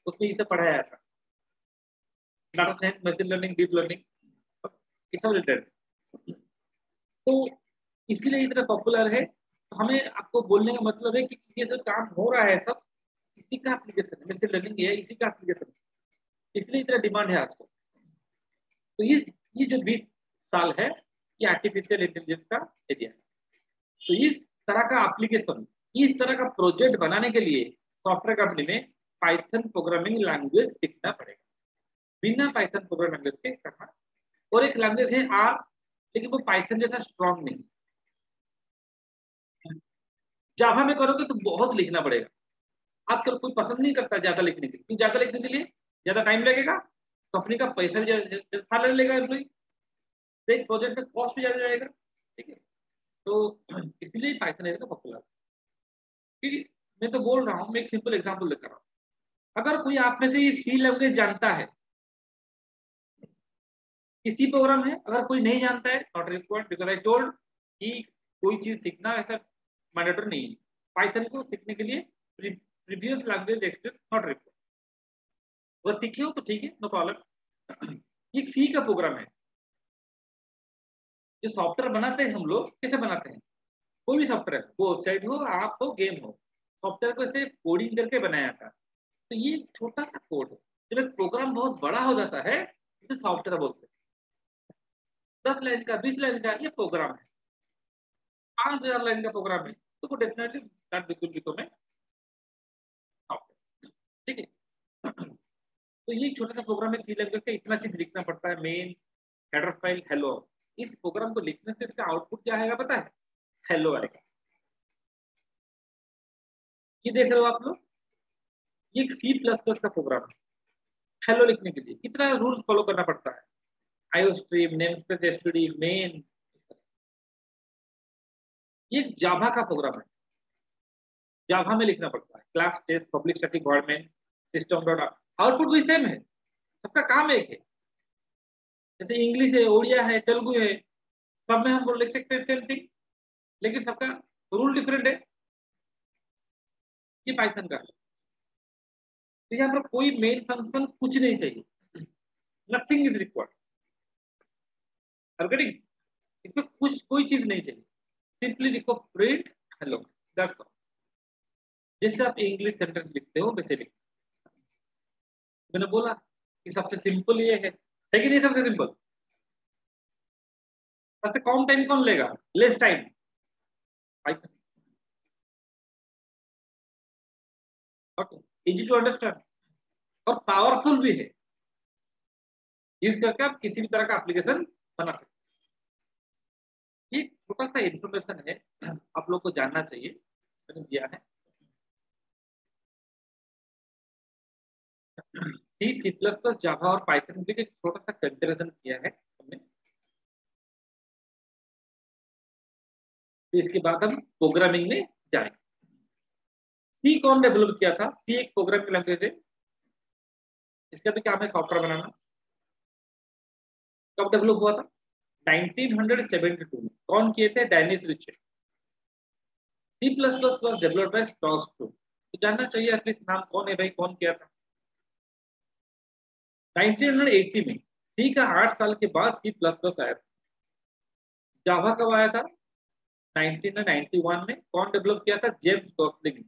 उसमें इसे पढ़ाया जाता है, data science, machine learning, deep learning, ये सब रिलेटेड। तो इसीलिए इतना पॉपुलर है। तो हमें आपको बोलने का मतलब है कि ये सब काम हो रहा है, सब इसी का एप्लीकेशन है, मशीन लर्निंग है इसी का एप्लीकेशन है, इसलिए इतना डिमांड है आजकल। तो ये जो 20 साल है ये आर्टिफिशियल इंटेलिजेंस का एरिया है। तो इस तरह का एप्लीकेशन, इस तरह का प्रोजेक्ट बनाने के लिए सॉफ्टवेयर कंपनी में पाइथन प्रोग्रामिंग लैंग्वेज सीखना पड़ेगा। बिना पाइथन प्रोग्रामिंग लैंग्वेज के करना। और एक लैंग्वेज है आर, लेकिन वो पाइथन जैसा स्ट्रॉन्ग नहीं। जावा में करोगे तो बहुत लिखना पड़ेगा, आजकल कोई पसंद नहीं करता ज्यादा लिखने के लिए, क्योंकि ज्यादा लिखने के लिए ज्यादा टाइम लगेगा, कंपनी का पैसा भी ज्यादा लेगा एम्प्लॉय, तो एक प्रोजेक्ट में कॉस्ट भी ज्यादा जाएगा। ठीक है, तो इसलिए पाइथन है पॉपुलर। क्योंकि मैं तो बोल रहा हूँ, मैं एक सिंपल एग्जांपल लेकर रहा हूँ। अगर कोई आप में से ये सी लैंग्वेज जानता है, इसी प्रोग्राम है, अगर कोई नहीं जानता है, not required, because I told कि कोई चीज सीखना ऐसा मैंडेटरी नहीं है। पाइथन को सीखने के लिए previous language experience not required, अगर सीखे हो तो ठीक है, नो प्रॉब्लम। एक सी का प्रोग्राम है। जो सॉफ्टवेयर बनाते हैं हम लोग कैसे बनाते हैं, कोई भी सॉफ्टवेयर, वो वेबसाइट हो, आप हो, गेम हो, सॉफ्टवेयर को ऐसे कोडिंग करके बनाया जाता है। तो ये छोटा सा कोड है। जब एक प्रोग्राम बहुत बड़ा हो जाता है इसे सॉफ्टवेयर बोलते हैं। 10 लाइन का 20 लाइन का ये प्रोग्राम है, 5000 लाइन का प्रोग्राम है, तो वो definitely that will become a software. ठीक है। तो ये छोटा सा प्रोग्राम है सी लैंग्वेज का, इतना चीज लिखना पड़ता है, मेन, हेडर फाइल, हेलो। इस प्रोग्राम को लिखने से इसका आउटपुट क्या आएगा पता है? हेलो आएगा। ये देख रहे हो आप लोग, ये एक सी प्लस प्लस का प्रोग्राम है। हेलो लिखने के लिए कितना रूल्स फॉलो करना पड़ता है, आईओस्ट्रीम, नेमस्पेस, एसटीडी, मेन। ये जावा का प्रोग्राम है, जावा में लिखना पड़ता है, class, test, public, static, void main, system dot. Output भी सेम है, सबका काम एक है। जैसे इंग्लिश है, उड़िया है, तेलुगु है, सब में हम लोग लिख सकते हैं सेम थिंग, लेकिन सबका रूल डिफरेंट है। ये पाइथन का है। तो यहाँ पर कोई मेन फंक्शन कुछ नहीं चाहिए, नथिंग इज रिक्वायर्ड। इसमें कुछ कोई चीज नहीं चाहिए, सिंपली लिखो प्रिंट हेलो, दैट्स ऑल। जैसे आप इंग्लिश सेंटेंस लिखते हो वैसे लिखो। मैंने बोला कि सबसे सिंपल ये है कि नहीं? सबसे सिंपल, सबसे कम टाइम कौन लेगा? Less time, Python. Okay, easy to understand और पावरफुल भी है। यूज करके आप किसी भी तरह का एप्लीकेशन बना सकते हैं। ये छोटा सा इंफॉर्मेशन है, आप लोग को जानना चाहिए, मैंने दिया है। सी, सी प्लस प्लस, जावा और पाइथन भी एक छोटा सा कंपेरिजन किया है हमने। तो इसके बाद हम प्रोग्रामिंग में जाएंगे। सी कौन डेवलप किया था? सी एक प्रोग्रामिंग लैंग्वेज है, इसका भी काम है सॉफ्टवेयर बनाना। कब डेवलप हुआ था? 1972 में। कौन किए थे? Dennis Richard. C plus plus was developed by Strauss. तो जानना चाहिए एटलीस्ट नाम कौन है भाई, कौन किया था? 1980 में। सी का 8 साल के बाद सी प्लस प्लस आया था। जावा कब आया था? 1991 में। कौन डेवलप किया था? James Gosling.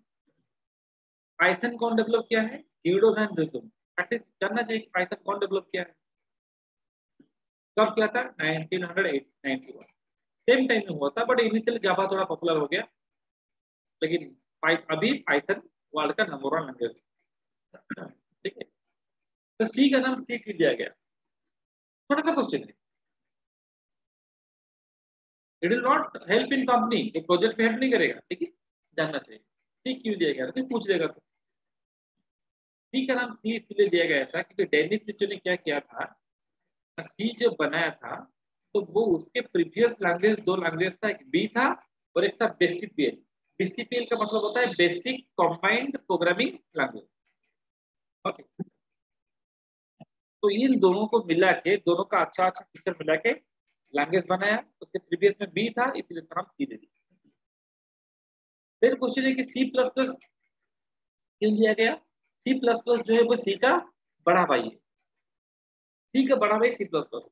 पाइथन कौन डेवलप किया है? Guido van resume. एटलीस्ट जानना चाहिए कि पाइथन कौन डेवलप किया है, कब किया था? 1991। सेम टाइम में हुआ था, बट इनिशियली जावा थोड़ा पॉपुलर हो गया, लेकिन अभी पाइथन वर्ल्ड का नंबर 1 लैंग्वेज है। ठीक है। तो सी का नाम सी क्यों दिया गया? छोटा सा क्वेश्चन है। It will not help in company, ये प्रोजेक्ट में हेल्प नहीं करेगा, ठीक है, जानना चाहिए। सी क्यों दिया गया? तो पूछ लेगा। तो सी का नाम सी इसलिए दिया गया था क्योंकि डेनिस रिचर्ड ने क्या किया था, सी जो बनाया था तो वो उसके प्रीवियस लैंग्वेज, 2 लैंग्वेज था, एक बी था और एक था बेसिपीएल। बेसिपीएल का मतलब होता है basic combined programming language. Okay, तो इन दोनों को मिला के, दोनों का अच्छा अच्छा फीचर मिला के लैंग्वेज बनाया। उसके प्रीवियस में बी था, इसलिए इसका नाम सी दे दिया। फिर क्वेश्चन है कि सी प्लस प्लस क्यों दिया गया? सी प्लस प्लस जो है वो सी का बड़ा भाई है। सी का बड़ा भाई C plus plus,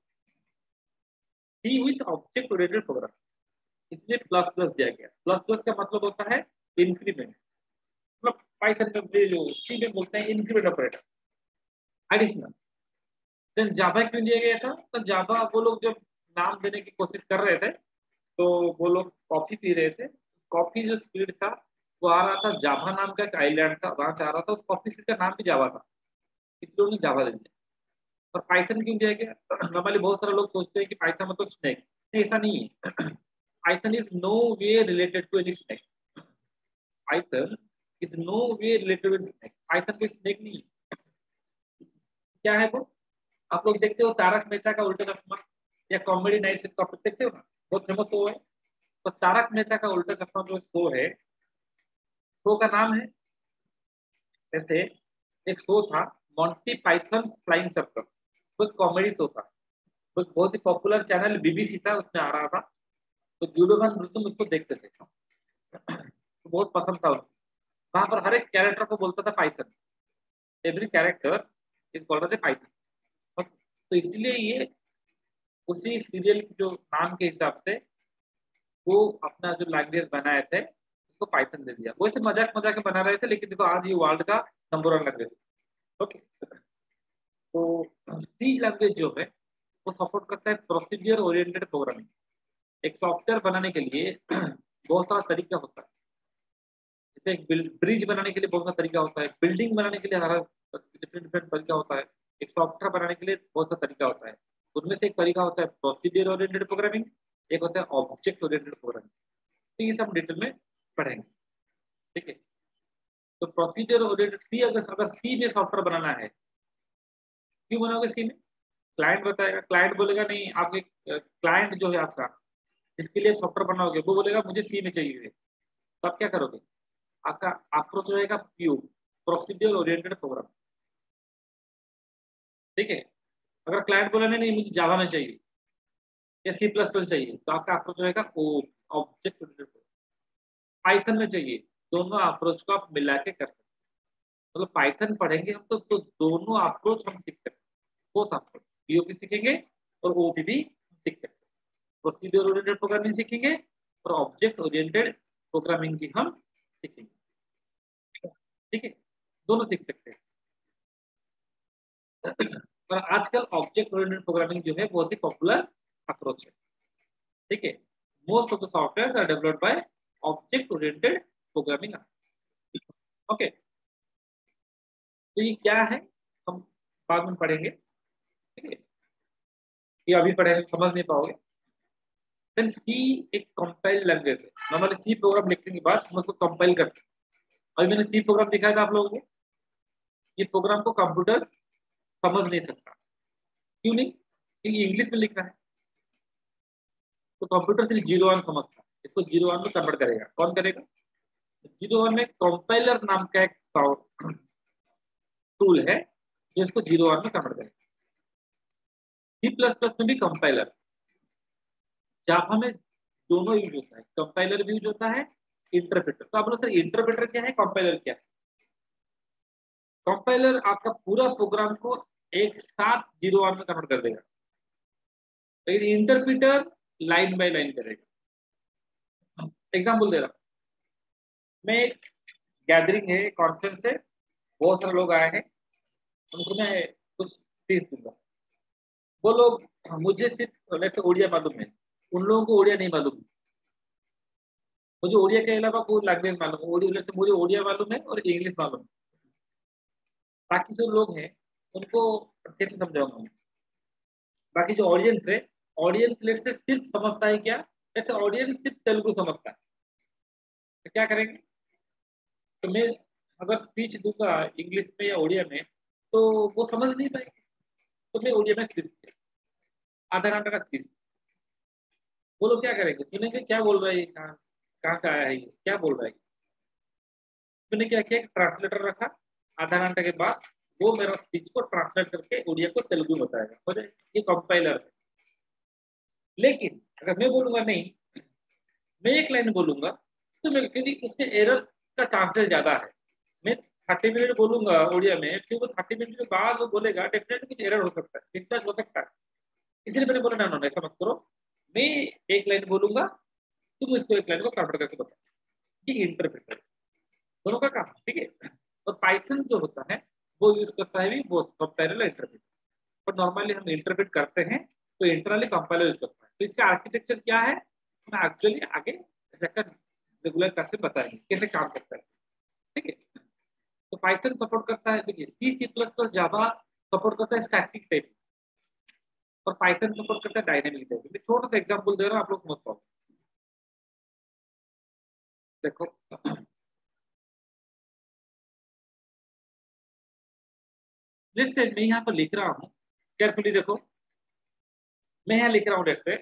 C with object oriented program, इसलिए प्लस प्लस दिया गया। प्लस प्लस का मतलब होता है इंक्रीमेंट, मतलब पाइथन में जो सी में बोलते हैं इंक्रीमेंट ऑपरेटर, एडिशनल। देन जावा क्यों दिया गया था? तो जावा वो लोग जब नाम देने की कोशिश कर रहे थे तो वो लोग कॉफी पी रहे थे, कॉफी जो स्पीड था वो आ रहा था, जावा नाम का एक आइलैंड था वहां से आ रहा था, उस कॉफी स्पीड का नाम भी जावा था, इसलिए उन्हें जावा दे दिया। और पाइथन क्यों दिया गया? नॉर्मली बहुत सारे लोग सोचते हैं कि पाइथन मतलब स्नेक, ऐसा नहीं है। Python is no way related to any snake. Python is no way related with snake. Python कोई स्नेक नहीं है। क्या है वो? आप लोग देखते हो तारक मेहता का उल्टा चश्मा या कॉमेडी नाइट टॉपिक देखते हो ना, बहुत फेमस शो है। तो तारक मेहता का उल्टा चश्मा जो शो है, शो का नाम है जैसे, एक शो था मॉन्टी पाइथन फ्लाइंग सर्कल, वो कॉमेडी शो था, वो बहुत ही पॉपुलर चैनल बीबीसी था, उसमें आ रहा था। तो जूडोवन रुस्तम उसको देखते थे, तो बहुत पसंद था उसको। वहां पर हर एक कैरेक्टर को बोलता था Python, every character is called Python. तो इसलिए ये उसी सीरियल जो नाम के हिसाब से वो अपना जो लैंग्वेज बनाए थे, उसको पाइथन दे दिया। वैसे मजाक मजाक में बना रहे थे, लेकिन देखो आज ये वर्ल्ड का नंबर 1 लैंग्वेज। ओके, तो सी लैंग्वेज जो है वो सपोर्ट करता है प्रोसीजर ओरिएंटेड प्रोग्रामिंग। एक सॉफ्टवेयर बनाने के लिए बहुत सारा तरीका होता है। जैसे एक ब्रिज बनाने के लिए बहुत सारा तरीका होता है, बिल्डिंग बनाने के लिए हर डिफरेंट डिफरेंट तरीका होता है, एक सॉफ्टवेयर बनाने के लिए बहुत सा तरीका होता है। उनमें से एक तरीका होता है प्रोसीजर ओरिएंटेड प्रोग्रामिंग, एक होता है ऑब्जेक्ट ओरिएंटेड प्रोग्रामिंग। तो ये सब डिटेल में पढ़ेंगे। ठीक है, तो प्रोसीजर ओरिएंटेड सी, अगर सी में सॉफ्टवेयर बनाना है, क्यों बनाओगे सी में? क्लाइंट बताएगा, क्लाइंट बोलेगा नहीं, आपके क्लाइंट जो है आपका जिसके लिए सॉफ्टवेयर बनाओगे वो बोलेगा मुझे सी में चाहिए, तो आप क्या करोगे? आपका अप्रोच रहेगा पीओ, प्रोसीजर ओरिएंटेड प्रोग्राम। ठीक है, अगर क्लाइंट बोला नहीं नहीं मुझे जावा में चाहिए या सी प्लस प्लस चाहिए, तो आपका अप्रोच रहेगा ओ, ऑब्जेक्ट ओरिएंटेड। पाइथन में चाहिए, दोनों अप्रोच को आप मिला के कर सकते हैं। मतलब पाइथन पढ़ेंगे हम तो दोनों अप्रोच हम सीख सकते हैं। बोथ अप्रोच, पीओ भी सीखेंगे और ओपी भी सीख सकते हैं। प्रोसीजर ओरिएंटेड प्रोग्रामिंग सीखेंगे और ऑब्जेक्ट ओरिएंटेड प्रोग्रामिंग भी हम सीखेंगे। ठीक है, दोनों सीख सकते हैं। और आजकल ऑब्जेक्ट ओरिएंटेड प्रोग्रामिंग जो है बहुत ही पॉपुलर अप्रोच है। ठीक है, most of the software are developed by object oriented programming. Okay, तो ये क्या है हम बाद में पढ़ेंगे। ठीक है, ये अभी पढ़ेंगे समझ नहीं पाओगे। देन सी एक कंपाइल लैंग्वेज है। नॉर्मली सी प्रोग्राम लिखने के बाद हम उसको कंपाइल करते हैं। अभी मैंने सी प्रोग्राम दिखाया था आप लोगों को। ये प्रोग्राम को कंप्यूटर समझ नहीं सकता। क्यों नहीं? क्योंकि इंग्लिश में लिखा है, तो कंप्यूटर सिर्फ 0 1 समझता है। इसको 0 1 में कन्वर्ट करेगा। कौन करेगा? 0 1 में कंपाइलर नाम का एक टूल है जो इसको 0 1 में कन्वर्ट करेगा। सी प्लस प्लस में भी कंपाइलर, जावा में दोनों यूज होता है, कंपाइलर भी यूज होता है, इंटरप्रेटर। तो आप बोलो सर इंटरप्रेटर क्या है, कंपाइलर क्या है? कंपाइलर आपका पूरा प्रोग्राम को एक साथ 0 1 में कन्वर्ट कर देगा, लेकिन इंटरप्रेटर लाइन बाय लाइन करेगा। एग्जाम्पल दे रहा हूं मैं, एक गैदरिंग है, कॉन्फ्रेंस है, बहुत सारे लोग आए हैं, उनको मैं कुछ फीस दूंगा। वो लोग, मुझे सिर्फ लेट्स ओडिया मालूम है, उन लोगों को ओडिया नहीं मालूम। मुझे ओडिया के अलावा कोई लैंग्वेज मालूम है, ओडिया से मुझे ओडिया मालूम है और इंग्लिश मालूम है। बाकी जो लोग हैं उनको कैसे समझाऊंगा मैं? बाकी जो ऑडियंस है, ऑडियंस लेट्स से सिर्फ समझता है क्या, लेट्स से ऑडियंस सिर्फ तेलुगु समझता है, तो क्या करेंगे? तो मैं अगर स्पीच दूंगा इंग्लिश में या ओडिया में तो वो समझ नहीं पाएंगे। तो मैं ओडिया में स्पीच, आधा घंटा का स्पीच, वो लोग क्या करेंगे? सुनेंगे क्या बोल रहा है, कहाँ कहाँ का आया है, ये क्या बोल रहा है। मैंने क्या किया, ट्रांसलेटर रखा। आधा घंटे के बाद वो मेरा स्पीच को ट्रांसलेट करके उड़िया को तेलुगु बताएगा, हो जाए। ये कंपाइलर है। लेकिन अगर मैं बोलूंगा नहीं, मैं एक लाइन बोलूंगा, तो मैं, क्योंकि उसके एरर का चांसेस ज्यादा है। मैं 30 मिनट बोलूंगा उड़िया में, फिर वो 30 मिनट के बाद वो बोलेगा, डेफिनेटली कुछ एरर हो सकता है, मिसमैच हो सकता है। इसलिए मैंने बोला ना, ऐसा मत करो। मैं एक लाइन बोलूंगा, तुम इसको एक लाइन को कन्वर्ट करके बताओ। ये इंटरप्रेटर, दोनों का काम। ठीक है, और पाइथन जो होता है वो यूज करता है भी वो कंपाइलर इंटरप्रेट। पर नॉर्मली हम इंटरप्रेट करते हैं तो इंटरनली कंपाइलर यूज करता है। तो इसका आर्किटेक्चर क्या है, हम एक्चुअली आगे जाकर रेगुलर क्लास में बताएंगे कैसे काम करता है। ठीक है, तो पाइथन सपोर्ट करता है, देखिए C C plus plus Java support करता है स्टैटिक टाइप, और पाइथन सपोर्ट करता है डायनेमिक टाइप। मैं छोटा सा एग्जाम्पल दे रहा हूँ, आप लोग समझ पाओ। देखो, लेट्स से मैं यहाँ पर लिख रहा हूँ, केयरफुली देखो, मैं यहाँ लिख रहा हूँ लेट्स से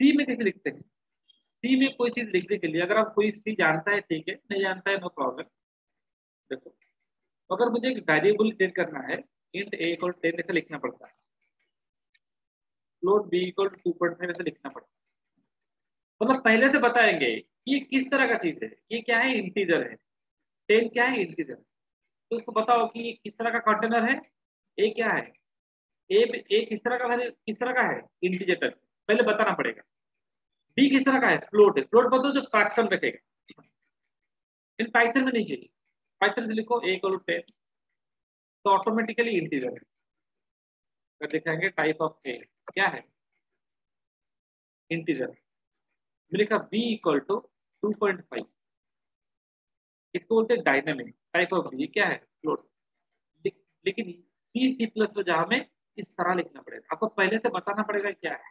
सी में कैसे लिखते हैं। सी में कोई चीज लिखने के लिए, अगर आप कोई सी जानता है ठीक है, नहीं जानता है नो प्रॉब्लम। देखो, अगर मुझे एक वेरिएबल डिटेक्ट करना है, इंट ए इक्वल 10 ऐसे लिखना पड़ता है, फ्लोट बी इक्वल 2.5 ऐसे लिखना पड़ता है। मतलब पहले से बताएंगे कि ये किस तरह का चीज है, ये क्या है, इंटीजर है। 10 क्या है, इंटीजर। तो उसको बताओ कि ये किस तरह का कंटेनर है, ए क्या है, ए किस तरह का किस तरह का है, इंटीजर। पहले बताना पड़ेगा। बी किस तरह का है, फ्लोट है। फ्लोट मतलब जो फ्रैक्शन रखेगा, इन पाइथन में नहीं चाहिए। पाइथन से लिखो a = 10, तो ऑटोमेटिकली इंटीजर है। अगर दिखाएंगे टाइप ऑफ ए क्या है, इंटीजर। लिखा b = 2.5, इसको बोलते हैं डायनामिक। टाइप ऑफ बी क्या है, फ्लोट। लेकिन सी सी प्लस जो जहां में इस तरह लिखना पड़ेगा, आपको पहले से बताना पड़ेगा क्या है,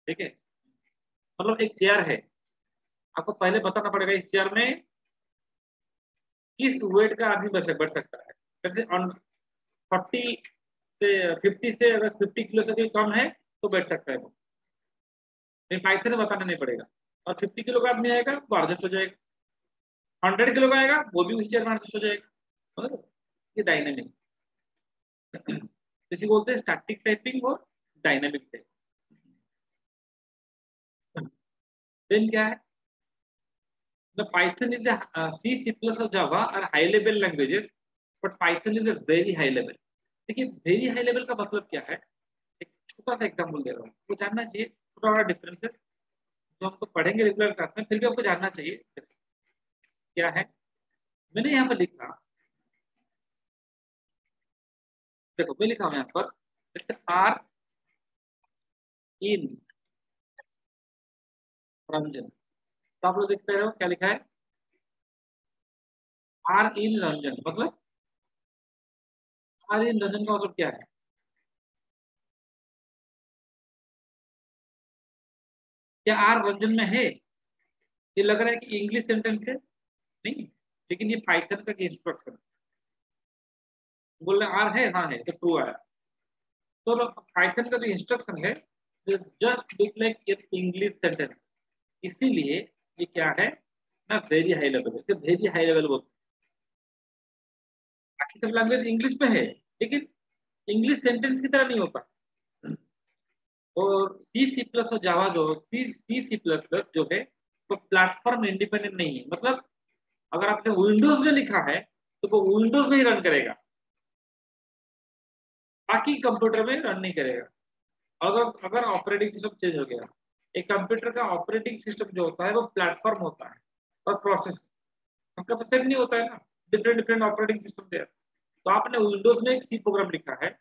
ठीक है। मतलब एक चेयर है, आपको पहले बताना पड़ेगा इस चेयर में किस वेट का आदमी बैठ सकता है। जैसे 40 से 50 से, अगर 50 किलो से कोई कम है तो बैठ सकता है वो, नहीं पाइथन में बताना नहीं पड़ेगा। और 50 किलो का आदमी आएगा वो एडजस्ट हो जाएगा, 100 किलो का आएगा वो भी उसी चेयर में एडजस्ट हो जाएगा, मतलब ये डायनेमिक। इसी बोलते हैं स्टैटिक टाइपिंग और डायनेमिक टाइपिंग। देन क्या है, the Python is a C, C plus or Java are high level languages, but Python is a very high level। देखिए वेरी हाई लेवल का मतलब क्या है, एक छोटा सा एग्जांपल दे रहा हूँ, आपको जानना चाहिए छोटा बड़ा डिफरेंसेस जो हम तो पढ़ेंगे रेगुलर क्लास में, फिर भी आपको जानना चाहिए क्या है। मैंने यहाँ पर लिखा, देखो मैं लिखा हूँ यहाँ पर आर इन रंजन, तो आप लोग देख पा रहे हो क्या लिखा है, आर इन रंजन। मतलब आर इन रंजन का मतलब क्या है, क्या आर रंजन में है, ये लग रहा है कि इंग्लिश सेंटेंस है, नहीं, लेकिन ये पाइथन का इंस्ट्रक्शन बोल रहे आर है, हाँ है तो ट्रू आया। तो पाइथन का जो इंस्ट्रक्शन है जस्ट लुक लाइक ये इंग्लिश सेंटेंस, इसीलिए ये क्या है ना, वेरी हाई लेवल है, सिर्फ वेरी हाई लेवल बोलते हैं। बाकी सब लैंग्वेज इंग्लिश में है, लेकिन इंग्लिश सेंटेंस की तरह नहीं होता। और सी सी प्लस और जावा जो सी सी प्लस प्लस जो है वो प्लेटफॉर्म इंडिपेंडेंट नहीं है। मतलब अगर आपने विंडोज में लिखा है तो वो विंडोज में ही रन करेगा, बाकी कंप्यूटर में रन नहीं करेगा। अगर अगर ऑपरेटिंग सिस्टम चेंज हो गया, एक कंप्यूटर का ऑपरेटिंग सिस्टम जो होता है वो प्लेटफॉर्म होता है और प्रोसेस, सबका तो सेम नहीं होता है ना, डिफरेंट डिफरेंट ऑपरेटिंग सिस्टम है। तो आपने विंडोज में एक सी प्रोग्राम लिखा है,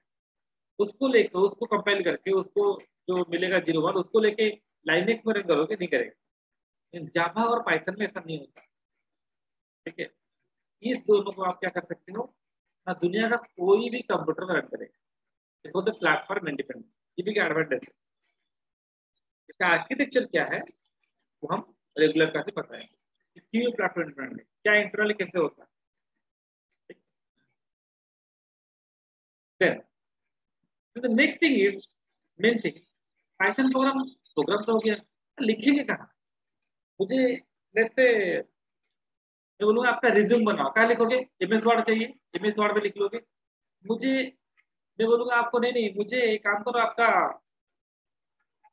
उसको लेकर उसको कंपाइल करके उसको जो मिलेगा 0 1 उसको लेके लाइनेक्स में रन करोगे, नहीं करेगा। जावा और पाइथन में ऐसा नहीं होता, ठीक है। इस दोनों को आप क्या कर सकते हो ना, दुनिया का कोई भी कंप्यूटर में रन करेगा, इसको तो प्लेटफॉर्म इंडिपेंडेंट, ये भी क्या एडवांटेज है। इसका आर्किटेक्चर क्या है वो हम रेगुलर क्लास में बताएंगे, क्यों प्लेटफॉर्म इंडिपेंडेंट है, क्या इंटरनली कैसे होता है। Then the next thing is main thing, Python program, program तो हो गया, लिखेंगे कहाँ। मुझे लेट्स से मैं बोलूंगा आपका रिज्यूम बनाओ, कहाँ लिखोगे, एमएस वर्ड चाहिए, एमएस वर्ड में लिख लोगे। मुझे मैं बोलूंगा आपको नहीं नहीं मुझे एक काम करो, आपका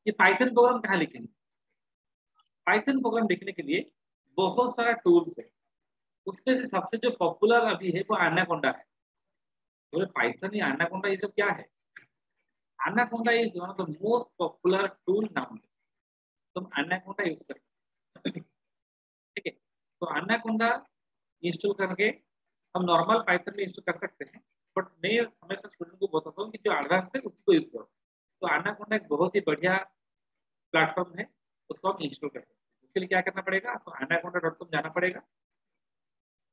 ये पाइथन प्रोग्राम कहाँ लिखेंगे। पाइथन प्रोग्राम लिखने के लिए बहुत सारा टूल्स है, उसमें से सबसे जो पॉपुलर अभी है वो एनाकोंडा है। बोले पाइथन या एनाकोंडा ये सब क्या है, anaconda is one of the most popular tool now, तुम एनाकोंडा यूज कर सकते हो, ठीक है। तो एनाकोंडा इंस्टॉल करके हम नॉर्मल पाइथन में इंस्टॉल कर सकते हैं, बट मैं हमेशा स्टूडेंट को बताता हूँ कि जो एडवांस है उसको यूज करो। तो एनाकोंडा एक बहुत ही बढ़िया प्लेटफॉर्म है, उसको आप इंस्टॉल कर सकते हैं। उसके लिए क्या करना पड़ेगा, आपको anaconda.com जाना पड़ेगा।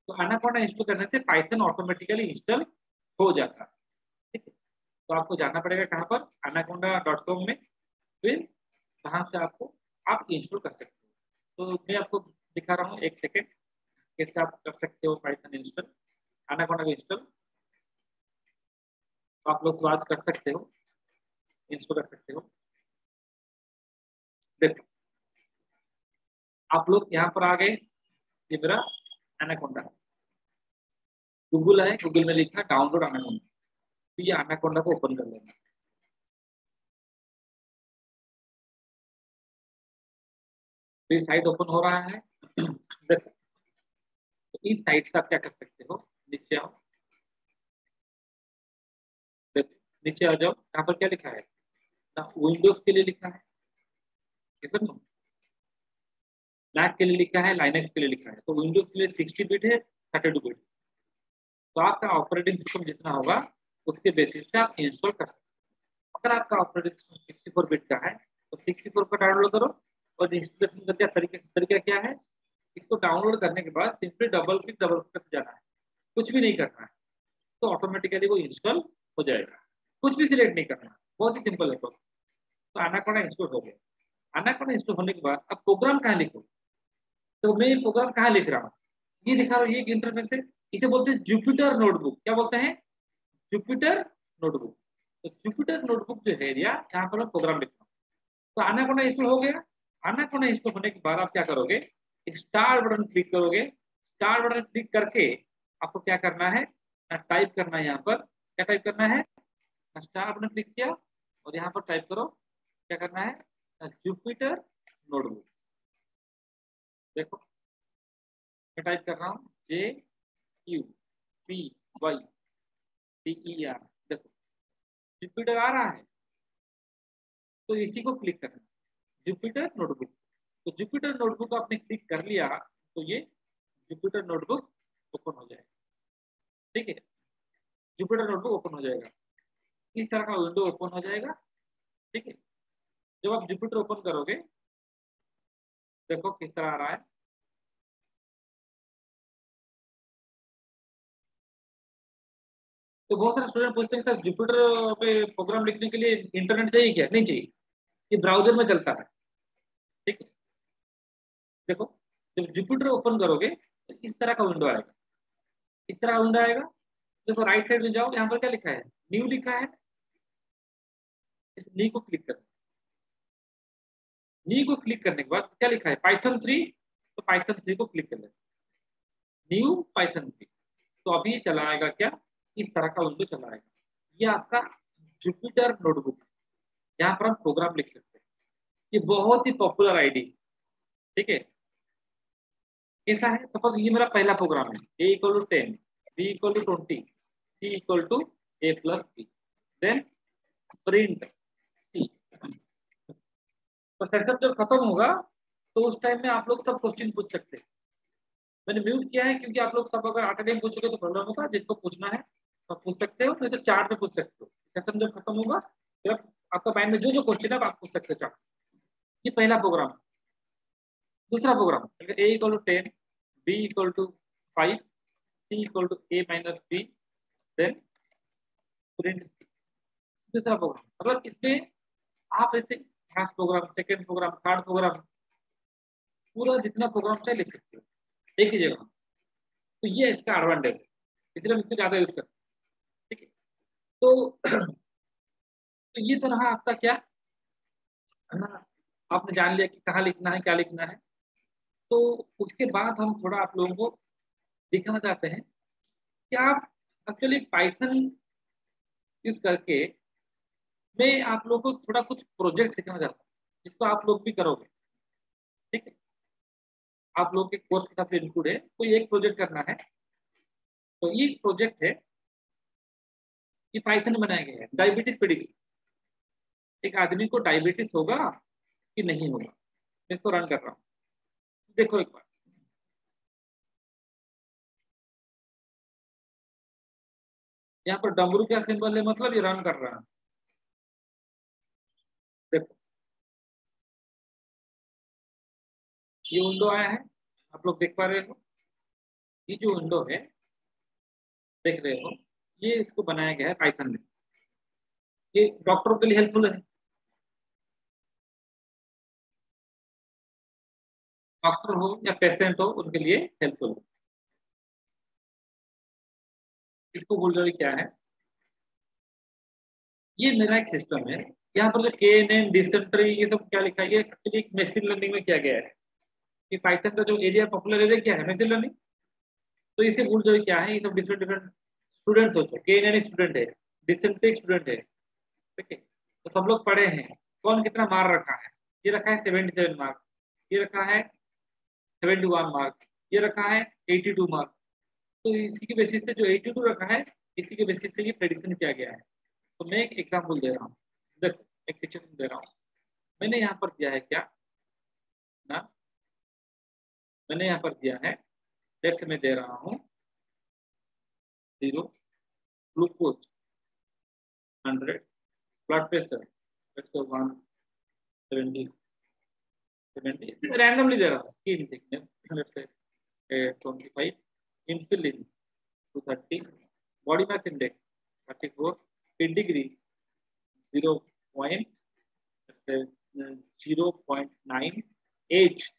तो एनाकोंडा इंस्टॉल करने से पाइथन ऑटोमेटिकली इंस्टॉल हो जाता है, ठीक है। तो आपको जाना पड़ेगा कहाँ पर, anaconda.com में, फिर वहां से आपको आप इंस्टॉल कर सकते हो। तो मैं आपको दिखा रहा हूँ एक सेकेंड कैसे आप कर सकते हो पाइथन इंस्टॉल, एनाकोंडा इंस्टॉल। तो आप लोग स्वाच कर सकते हो, इंस्टॉल कर सकते हो। देखो आप लोग यहाँ पर आ गए, ये मेरा एनाकोंडा है, गूगल है, गूगल में लिखा डाउनलोड एनाकोंडा, तो ये एनाकोंडा को ओपन कर लेना। तो ये साइट ओपन हो रहा है। देखो तो इस साइट से आप क्या कर सकते हो, नीचे आओ, देखो नीचे आ जाओ, यहाँ पर क्या लिखा है ना, विंडोज के लिए लिखा है, मैक के लिए लिखा है, लाइनक्स के लिए लिखा है, तो विंडोज के लिए 60 बिट है, 32 बिट। तो आपका ऑपरेटिंग सिस्टम जितना होगा उसके बेसिस पे आप इंस्टॉल कर सकते हैं। अगर आपका ऑपरेटिंग सिस्टम 64 बिट का है तो 64 का डाउनलोड करो, और इंस्टॉलेशन का क्या तरीका क्या है, इसको डाउनलोड करने के बाद सिंपली डबल क्लिक जाना है, कुछ भी नहीं करना है, तो ऑटोमेटिकली वो इंस्टॉल हो जाएगा। कुछ भी सिलेक्ट नहीं करना, बहुत ही सिंपल है प्रोसेस। तो एनाकोंडा इंस्टॉल हो गया। एनाकोंडा इंस्टॉल होने के बाद अब प्रोग्राम कहाँ लिखो, तो मैं ये प्रोग्राम कहाँ लिख रहा हूँ, ये दिखा रहा हूँ, ये एक इंटरफेस है, इसे बोलते हैं जुपिटर नोटबुक। क्या बोलते हैं? Jupyter notebook. तो जुपिटर नोटबुक जो है यहाँ पर मैं प्रोग्राम लिख रहा हूँ। तो एनाकोंडा इंस्टॉल हो गया। एनाकोंडा इंस्टॉल होने के बाद आप क्या करोगे, स्टार बटन क्लिक करोगे। स्टार बटन क्लिक करके आपको क्या करना है, टाइप करना है। यहाँ पर क्या टाइप करना है, स्टार बटन क्लिक किया और यहाँ पर टाइप करो, क्या करना है, जुपिटर नोटबुक। देखो मैं टाइप कर रहा हूँ JUPYTER। देखो जुपिटर आ रहा है, तो इसी को क्लिक करना, जुपिटर नोटबुक। तो जुपिटर नोटबुक आपने क्लिक कर लिया तो ये जुपिटर नोटबुक ओपन हो जाएगा। ठीक है, जुपिटर नोटबुक ओपन हो जाएगा, इस तरह का विंडो ओपन हो जाएगा। ठीक है, जब आप जुपिटर ओपन करोगे देखो किस तरह आ रहा है। तो बहुत सारे स्टूडेंट पूछते हैं सर जुपिटर पे प्रोग्राम लिखने के लिए इंटरनेट चाहिए क्या? नहीं चाहिए, ये ब्राउजर में चलता है। ठीक है, देखो जब जुपिटर ओपन करोगे तो इस तरह का विंडो आएगा, इस तरह का विंडो आएगा। देखो राइट साइड में जाओ, यहाँ पर क्या लिखा है, न्यू लिखा है, इस न्यू को क्लिक करो। न्यू को क्लिक करने के बाद क्या लिखा है, पाइथन 3, तो पाइथन 3 को क्लिक कर लेना, न्यू पाइथन 3। तो अभी चला आएगा क्या, इस तरह का विंडो चला आएगा। ये आपका जुपिटर नोटबुक, यहाँ पर हम प्रोग्राम लिख सकते हैं। ये बहुत ही पॉपुलर आईडी। ठीक है, कैसा है, सपोज ये मेरा पहला प्रोग्राम है, A = 10, B = 20, C = A+B, then print C। तो सेटअप जब खत्म होगा तो उस टाइम में आप लोग सब क्वेश्चन पूछ सकते हैं। मैंने म्यूट किया है क्योंकि आप लोग सब अगर एट टाइम पूछोगे तो प्रॉब्लम होगा, जिसको पूछना है तो पूछ सकते हो, नहीं तो चार्ट में पूछ सकते हो। सेशन जब खत्म होगा फिर आपका माइंड में जो जो क्वेश्चन है आप पूछ सकते हो चार्ट। ये पहला प्रोग्राम। दूसरा program, A = 10, B = 5, C = A-B, then print. दूसरा प्रोग्राम, अगर इसमें आप ऐसे first program, second program, third program, पूरा जितना प्रोग्राम चाहे लिख सकते हो एक ही जगह। तो ये इसका एडवांटेज है, इसलिए हम इसको ज्यादा यूज करते हैं। ठीक है, तो तो ये तो रहा आपका क्या है ना, आपने जान लिया कि कहाँ लिखना है, क्या लिखना है। तो उसके बाद हम थोड़ा आप लोगों को दिखाना चाहते हैं कि आप एक्चुअली पाइथन यूज करके, मैं आप लोगों को थोड़ा कुछ प्रोजेक्ट सिखाना चाहता हूँ जिसको आप लोग भी करोगे। ठीक है, आप लोग के कोर्स के साथ इंक्लूड है, कोई एक प्रोजेक्ट करना है। तो ये प्रोजेक्ट है, ये पाइथन बनाया गया है, डायबिटीज प्रेडिक्शन। एक आदमी को डायबिटीज होगा कि नहीं होगा, मैं इसको रन कर रहा हूँ। देखो एक बार, यहाँ पर डमरू क्या सिंबल है, मतलब ये रन कर रहा है। देखो ये विंडो आया है, आप लोग देख पा रहे हो। ये जो विंडो है देख रहे हो, ये इसको बनाया गया है पाइथन में। ये डॉक्टरों के लिए हेल्पफुल है, डॉक्टर हो या पेशेंट हो उनके लिए हेल्पफुल है। इसको बोल रहे क्या है, ये मेरा एक सिस्टम है। यहाँ पर जो KNN, डिसेंट्री, ये सब क्या लिखा है, ये एक्चुअली एक मशीन लर्निंग में किया गया है। कि पाइथन का जो एरिया, पॉपुलर एरिया क्या है, मशीन लर्निंग। तो इसे भूल जाओ क्या है, ये सब डिफरेंट डिफरेंट स्टूडेंट सोचो, KNN एक स्टूडेंट है, डिसेंट्री एक स्टूडेंट है। ठीक है, तो सब लोग पढ़े हैं, कौन कितना मार्क रखा है, ये रखा है 77 मार्क, ये रखा है 71 मार्क, ये रखा है 82 मार्क। तो इसी के बेसिस से जो 82 रखा है, इसी के बेसिस से ये प्रेडिक्शन किया गया है। तो मैं एक एग्जाम्पल दे रहा हूँ, देखो एक सिचुएशन दे रहा हूँ। मैंने यहाँ पर किया है क्या, कितना मैंने यहाँ पर दिया है, डेक्स में दे रहा हूँ 0, ग्लूकोज 100, ब्लड प्रेशर 170, रैंडमली दे रहा हूँ, skin thickness 25, insulin 230, body mass index 34, pedigree 0.9, age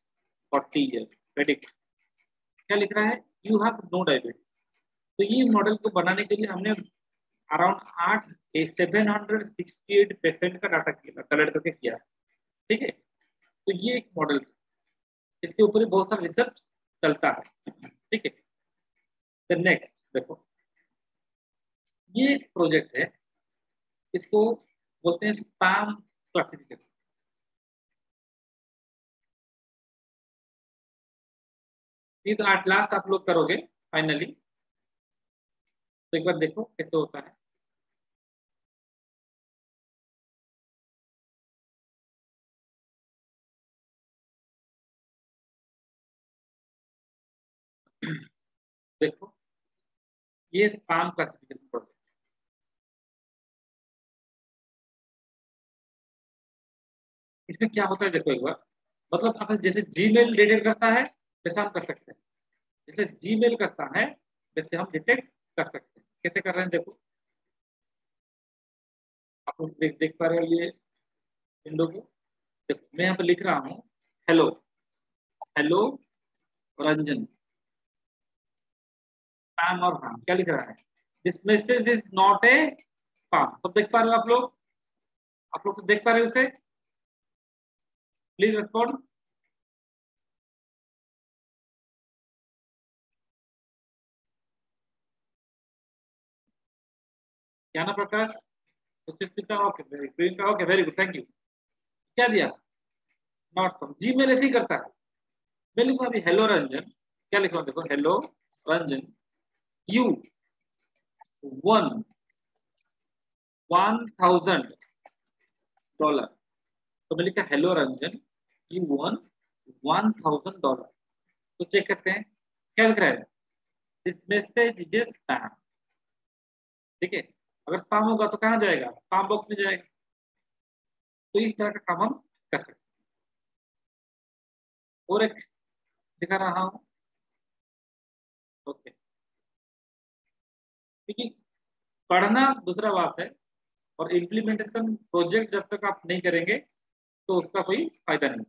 40 years, predict क्या लिख रहा है, यू हैव नो डायबिटीज। तो ये मॉडल को बनाने के लिए हमने अराउंड 768 पेशेंट का डाटा कलेक्ट करके किया, ठीक है। तो ये एक मॉडल, इसके ऊपर बहुत सारा रिसर्च चलता है, ठीक है। तो नेक्स्ट देखो, ये एक प्रोजेक्ट है, इसको बोलते हैं स्पैम क्लासिफिकेशन। ये तो एट लास्ट आप लोग करोगे फाइनली, तो एक बार देखो कैसे होता है। देखो ये स्पैम क्लासिफिकेशन प्रोजेक्ट, इसमें क्या होता है देखो एक बार, मतलब आप जैसे जीमेल डिटेक्ट करता है वैसे हम कर सकते हैं, जैसे जीमेल करता है वैसे हम डिटेक्ट कर सकते हैं। कैसे कर रहे हैं देखो, आप उस देख पा रहे हो ये विंडो को, देखो मैं यहाँ पर लिख रहा हूँ हेलो, हेलो रंजन, स्पैम और हाँ क्या लिख रहा है, this message is not a spam. सब देख पा रहे हो आप लोग सब देख पा रहे हो उसे, please respond. Gnana Prakash, okay very good, thank you. क्या दिया, नॉट स्पैम, जीमेल ऐसे ही करता है। मैं लिखूँ अभी हेलो रंजन, क्या लिख रहा हूँ देखो, हेलो रंजन यू वन $1,000, तो मैं लिखा हेलो रंजन यू वन $1,000। तो चेक करते हैं क्या लिख रहा है, दिस मैसेज इज स्पैम, ठीक है। अगर स्पैम होगा तो कहाँ जाएगा, स्पैम बॉक्स में जाएगा। तो इस तरह का काम हम कर सकते हैं। और एक दिखा रहा हूँ, ओके, क्योंकि पढ़ना दूसरा बात है, और इम्प्लीमेंटेशन प्रोजेक्ट जब तक आप नहीं करेंगे तो उसका कोई फायदा नहीं।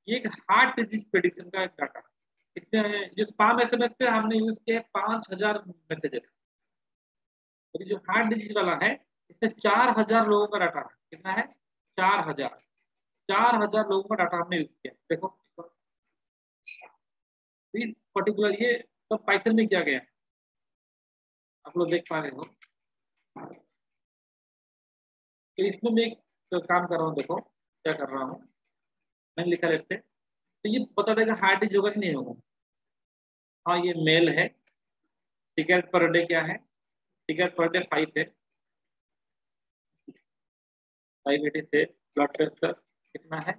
ये एक हार्ट डिजीज प्रेडिक्शन का एक डाटा, इसमें जो स्पैम एसएमएस पे हमने यूज किया 5,000 मैसेजेस, और जो हार्ट डिजीज वाला है इसमें 4,000 लोगों का डाटा है। कितना है, 4,000, 4,000 लोगों का डाटा हमने यूज किया। देखो इस पर्टिकुलर ये सब पाइथन में किया गया है, आप लोग देख पा रहे हो। तो इसमें मैं एक काम कर रहा हूँ, देखो क्या कर रहा हूँ, मैंने लिखा लेफ्ट से, तो ये बता देगा हार्ट डिजीज होगा कि नहीं होगा। हाँ ये मेल है, सिगरेट पर डे क्या है, सिगरेट पर डे 5 है, 580 से, ब्लड प्रेशर कितना है,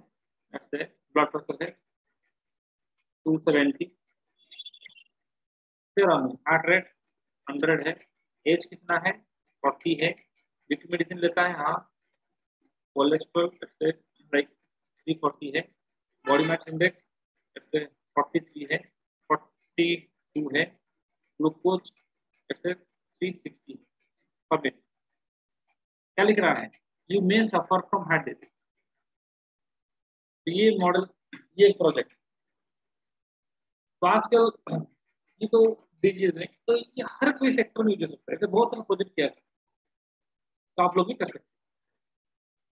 ऐसे ब्लड प्रेशर है 270, फिर हार्ट रेट 100 है, एज कितना है 40 है, बीपी मेडिसिन लेता है हाँ, कोलेस्ट्रॉल ऐसे लाइक 340 है, बॉडी मास इंडेक्स ऐसे 43 है, 42 है, ग्लूकोज ऐसे 360 पर मिनट। क्या लिख रहा है, you may suffer from heart disease. तो ये मॉडल, ये एक प्रोजेक्ट, तो आजकल ये तो डिजीज है, तो ये हर कोई सेक्टर में यूज हो सकता है, ऐसे बहुत सारे प्रोजेक्ट किया है, तो आप लोग भी कर सकते हैं।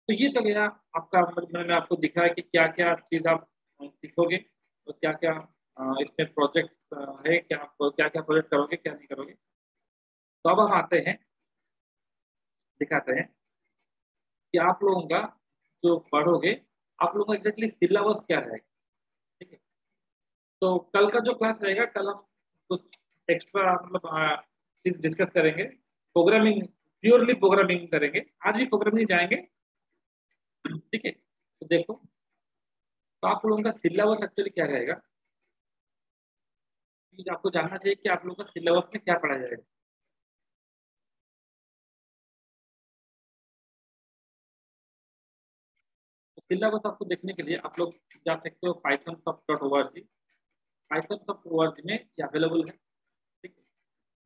तो ये तो गया आपका, मैंने आपको दिखा है कि क्या क्या चीज आप सीखोगे और क्या क्या इसमें प्रोजेक्ट है, क्या क्या क्या प्रोजेक्ट करोगे क्या नहीं करोगे। तो अब हम आते हैं, दिखाते हैं कि आप लोगों का जो पढ़ोगे, आप लोगों का एग्जैक्टली सिलेबस क्या रहेगा, ठीक है। तो कल का जो क्लास रहेगा, कल हम कुछ एक्स्ट्रा मतलब चीज डिस्कस करेंगे, प्रोग्रामिंग, प्योरली प्रोग्रामिंग करेंगे, आज भी प्रोग्रामिंग जाएंगे, ठीक है। तो देखो तो आप लोगों का सिलेबस एक्चुअली क्या रहेगा, आपको जानना चाहिए कि आप लोगों का सिलेबस में क्या पढ़ा जाएगा। तो सिलेबस आपको देखने के लिए आप लोग जा सकते हो pythonsoft.org। pythonsoft.org में ये अवेलेबल है, ठीक है,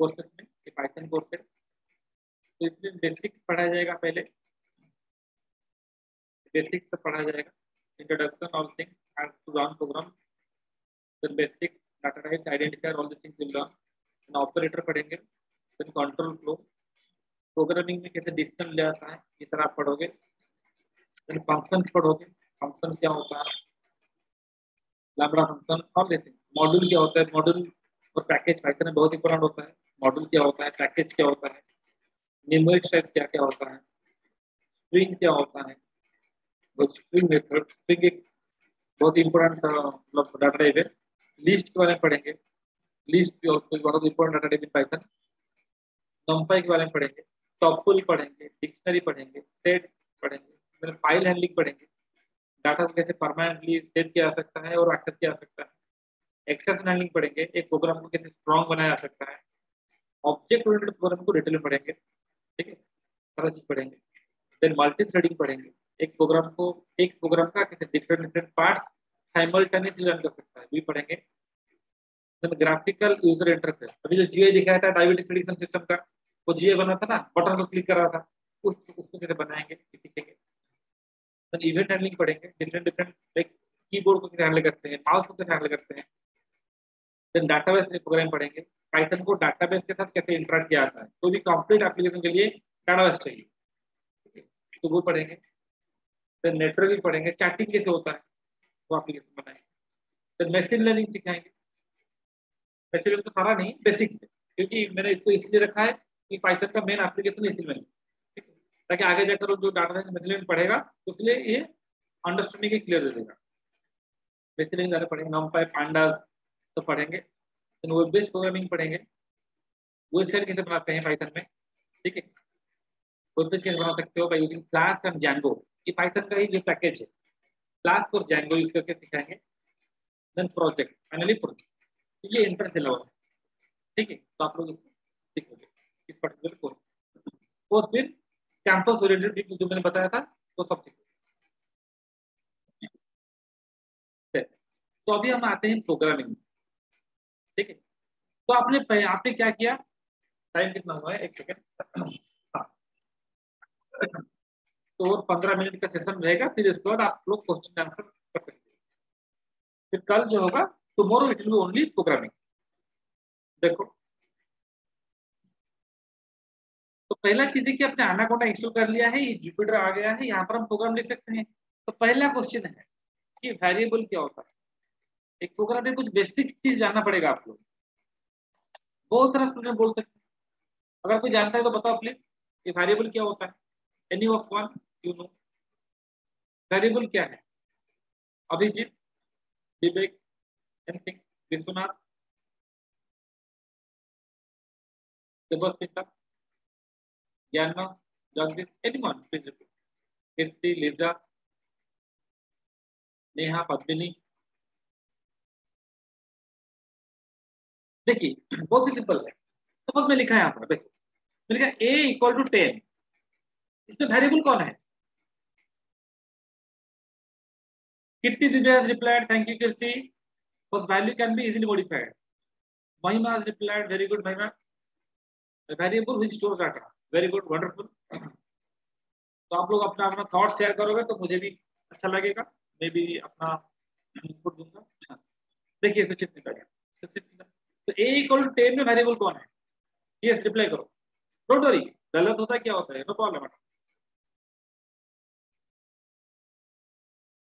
कोर्सेज में ये पाइथन कोर्स है। तो इसमें बेसिक्स पढ़ाया जाएगा, पहले बेसिक्स से पढ़ा जाएगा, introduction all things and to run program, then basics data types identifier all this things will learn, then operator पढ़ेंगे, देन कंट्रोल फ्लो, प्रोग्रामिंग में कैसे डिसीजन ले आता है ये सारा आप पढ़ोगे, देन फंक्शंस पढ़ोगे, फंक्शन क्या होता है, लैम्बडा फंक्शन और दिस थिंग्स, मॉड्यूल क्या होता है, मॉड्यूल और पैकेज पाइथन में बहुत इंपॉर्टेंट होता है, मॉड्यूल क्या होता है, पैकेज क्या होता है, न्यूमेरिक टाइप्स क्या क्या होता है, स्ट्रिंग क्या होता है, वो स्ट्रिंग मेथड, स्ट्रिंग एक बहुत इंपॉर्टेंट मतलब डाटा टाइप है। लिस्ट के बारे में पढ़ेंगे, लिस्ट भी और बहुत important data type in Python. नंपाई के बारे में पढ़ेंगे, टॉपल पढ़ेंगे, डिक्शनरी पढ़ेंगे, सेट पढ़ेंगे, फिर फाइल हैंडलिंग पढ़ेंगे, डाटा को कैसे परमानेंटली सेव किया जा सकता है और एक्सेस किया जा सकता है, एक्सेस हैंडलिंग पढ़ेंगे, एक प्रोग्राम को कैसे स्ट्रॉन्ग बनाया जा सकता है, ऑब्जेक्ट ओरिएंटेड प्रोग्राम को डिटेल में पढ़ेंगे, ठीक है, सारा चीज पढ़ेंगे। फिर मल्टी थ्रेडिंग पढ़ेंगे, एक प्रोग्राम का कैसे different different parts simultaneously run कर सकता है, भी पढ़ेंगे। ग्राफिकल यूजर इंटरफेस, अभी जो जीआई दिखाया था डायबिटिक प्रेडिक्शन सिस्टम का, वो जीआई बना था ना, बटन को क्लिक कर रहा था, उसको कैसे बनाएंगे सीखेंगे। तो इवेंट हैंडलिंग पढ़ेंगे, डिफरेंट डिफरेंट लाइक कीबोर्ड को कैसे हैंडल करते हैं, माउस को कैसे हैंडल करते हैं। देन डाटाबेस प्रोग्राम पढ़ेंगे, पाइथन को डाटाबेस के साथ कैसे इंटरेक्ट किया जाता है, कोई भी कंप्लीट एप्लीकेशन के लिए डाटाबेस चाहिए, ठीक है, तो वो पढ़ेंगे। देन नेटवर्किंग पढ़ेंगे, चैटिंग कैसे होता है, वो एप्लीकेशन बनाएंगे। देन मशीन लर्निंग सिखाएंगे, मशीन तो सारा नहीं, बेसिक से, क्योंकि मैंने इसको इसलिए रखा है कि पाइथन का मेन एप्लीकेशन इसी में है, ठीक है, ताकि आगे जाकर जो डाटा साइंस मशीन लर्निंग पढ़ेगा तो उसलिए ये अंडरस्टैंडिंग ही क्लियर दे देगा। मशीन लर्निंग ज़्यादा पढ़ेंगे, नंपाई पांडास तो पढ़ेंगे। देन वेब बेस्ड प्रोग्रामिंग पढ़ेंगे, वेबसाइट कैसे बनाते हैं पाइथन में, ठीक है, वेब पेज कैसे बना सकते हो by using flask and Django, ये पाइथन का ही जो पैकेज है, फ्लास्क और जैंगो यूज करके सिखाएंगे। देन प्रोजेक्ट, फाइनली प्रोजेक्ट, ये इंटर सिलेबस, ठीक है, तो आप लोग इसको सीखोगे इस पर्टिकुलर कोर्स, और फिर कैंपस ओरिएंटेड जो मैंने बताया था वो सब सीखोगे। तो अभी हम आते हैं प्रोग्रामिंग, ठीक है। तो आपने क्या किया, टाइम कितना हुआ है, एक सेकेंड, हाँ, तो और 15 मिनट का सेशन रहेगा, फिर इसके बाद आप लोग क्वेश्चन आंसर कर सकते हैं। फिर कल जो होगा, tomorrow it will be only programming. देखो, तो पहला चीज है कि अपने एनाकोंडा इंस्टॉल कर लिया है, ये जुपिटर आ गया है, यहाँ पर हम प्रोग्राम लिख सकते हैं। तो पहला क्वेश्चन है कि वेरिएबल क्या होता है। एक प्रोग्राम में कुछ बेसिक चीज जानना पड़ेगा आप लोग, बहुत सारा स्टूडेंट बोल सकते हैं, अगर कोई जानता है तो बताओ प्लीज, ये वेरिएबल क्या होता है, any of one you know, variable क्या है, अभिजीत, विवेक, एनीथिंग, विश्वनाथ, देवस्मिता, ज्ञान, जगदीश, एनीवन प्लीज, कीर्ति, लिजा, नेहा, पद्मिनी। देखिए बहुत ही सिंपल है, सपोज मैं लिखा है यहाँ पर, देखो मैं लिखा a इक्वल टू 10, इसमें वेरिएबल कौन है, कीर्ति Divya has replied, thank you Kirti, whose value can be easily modified, Mahima has replied, very good Mahima, the variable which stores data, very good, wonderful। तो आप लोग अपना अपना थॉट शेयर करोगे तो मुझे भी अच्छा लगेगा, मैं भी अपना इनपुट दूंगा। हाँ, देखिए सुचित ने कहा, तो a इक्वल टू 10 में वेरिएबल कौन है, यस रिप्लाई करो, डोंट वरी, गलत होता है क्या होता है, नो प्रॉब्लम।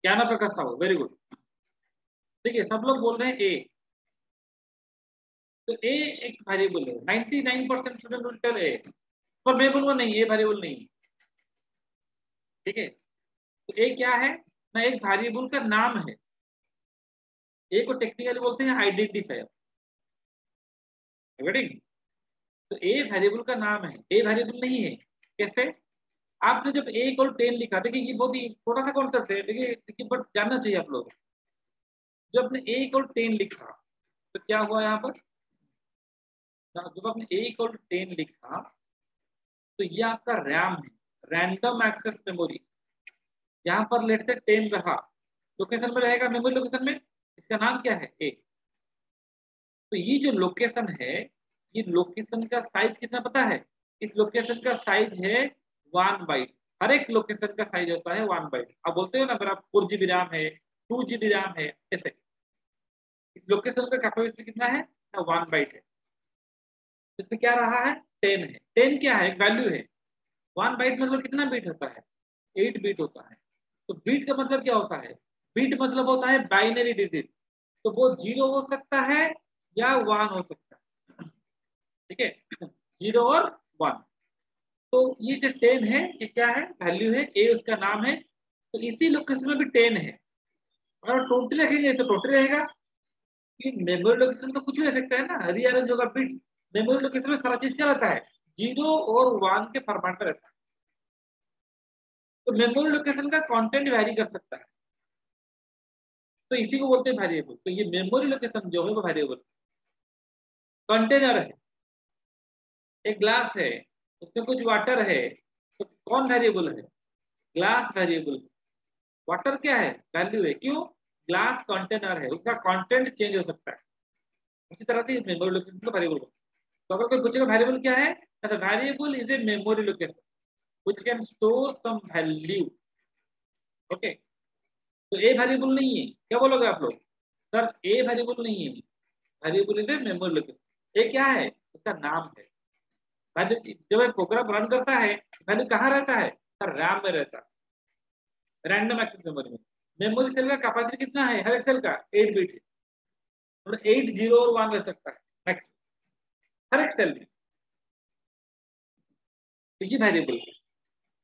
क्या ना प्रकाश साहू, वेरी गुड, देखिए सब लोग बोल रहे हैं ए, तो ए एक वेरिएबल है, 99% स्टूडेंट विल टेल ए, पर मैं बोलूंगा नहीं ये वेरिएबल नहीं, ठीक है। तो ए क्या है ना, एक वेरिएबल का नाम है, ए को टेक्निकली बोलते हैं आइडेंटिफायर, तो ए वेरिएबल का नाम है, ए वेरिएबल नहीं है। कैसे, आपने जब ए इक्वल 10 लिखा, देखिए ये बहुत ही छोटा सा कॉन्सेप्ट है, देखिए बट जानना चाहिए आप लोग, जब आपने a इक्वल 10 लिखा तो क्या हुआ यहाँ पर, जब आपने a इक्वल 10 लिखा तो ये आपका रैम है, रैंडम एक्सेस मेमोरी। यहाँ पर लेट से 10 रहा, लोकेशन में रहेगा, मेमोरी लोकेशन में, इसका नाम क्या है, a। तो ये जो लोकेशन है, ये लोकेशन का साइज कितना पता है, इस लोकेशन का साइज है 1 बाइट। हर एक लोकेशन का साइज होता है 1 बाइट। आप बोलते हो ना मेरा 4 GB रैम है, 2 GB रैम है, ऐसे इस लोकेशन का कैपेसिटी कितना है, 1 बाइट है। इसमें क्या रहा है, 10 है। 10 क्या है, वैल्यू है। 1 बाइट मतलब कितना बीट होता है, 8 बीट होता है। तो बीट का मतलब क्या होता है, बीट मतलब होता है बाइनरी डिजिट। तो वो 0 हो सकता है या 1 हो सकता है, ठीक है, 0 और 1। तो ये जो 10 है ये क्या है, वैल्यू है, ए उसका नाम है। तो इसी लोकेशन में भी 10 है, अगर टोटल रखेंगे तो टोटल रहेगा। कि मेमोरी लोकेशन तो कुछ भी रह सकता है ना, रीअरेंज होगा बिट्स। मेमोरी लोकेशन में सारा चीज क्या रहता है, 0 और 1 के फॉर्मेट में रहता है। तो मेमोरी लोकेशन का कंटेंट वैरी कर सकता है, तो इसी को बोलते हैं वेरिएबल। तो ये मेमोरी लोकेशन जो है वो वेरिएबल। कंटेनर है, एक ग्लास है, उसमें कुछ वाटर है, तो कौन वेरिएबल है, ग्लास वेरिएबल। वाटर क्या है, वैल्यू है। क्यों, ग्लास कंटेनर है, उसका कंटेंट चेंज हो सकता है। उसी तरह से मेमोरी लोकेशन का वेरिएबल। तो अगर कोई पूछेगा वेरिएबल क्या है, तो variable is a memory location which can store some value. Okay, तो ए वेरिएबल नहीं है, क्या बोलोगे आप लोग, सर ए वेरिएबल नहीं है, variable is a memory location. A क्या है, उसका नाम है। वैल्यू जब एक प्रोग्राम रन करता है, वैल्यू कहाँ रहता है, सर रैम में रहता है, रैंडम एक्सेस मेमोरी में। मेमोरी सेल का कैपेसिटी कितना है, हर एक सेल का 8 बिट है, मतलब 8 0 और 1 रह सकता है मैक्स, हर एक सेल में। तो ये वेरिएबल है,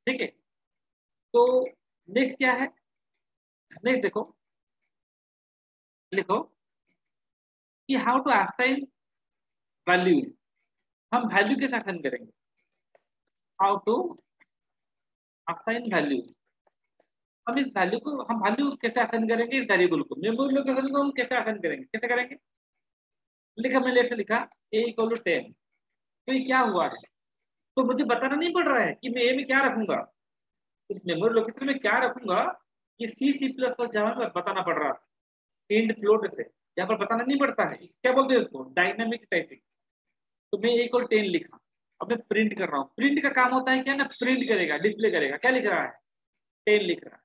ठीक है। तो नेक्स्ट क्या है, नेक्स्ट देखो, लिखो कि हाउ टू असाइन वैल्यूज। हम वैल्यू कैसे असाइन करेंगे, हाउ टू असाइन वैल्यूज। हम इस वैल्यू को, हम वैल्यू कैसे असाइन करेंगे इस वेरिएबल को, मेमोरी लोकेशन को हम कैसे असाइन करेंगे, कैसे करेंगे। लिखा, मैंने लेट से लिखा a इक्वल टू 10। तो ये क्या हुआ है, तो मुझे बताना नहीं पड़ रहा है कि मैं a में क्या रखूंगा, इस मेमोरी लोकेशन में क्या रखूंगा। ये C++ जावा में बताना पड़ रहा है, इंट फ्लोट से, यहाँ पर बताना नहीं पड़ता है। क्या बोलते हैं उसको, डायनामिक टाइपिंग। तो मैं a इक्वल 10 लिखा, अब मैं प्रिंट कर रहा हूँ। प्रिंट का काम होता है क्या ना, प्रिंट करेगा, डिस्प्ले करेगा। क्या लिख रहा है, 10 लिख रहा है।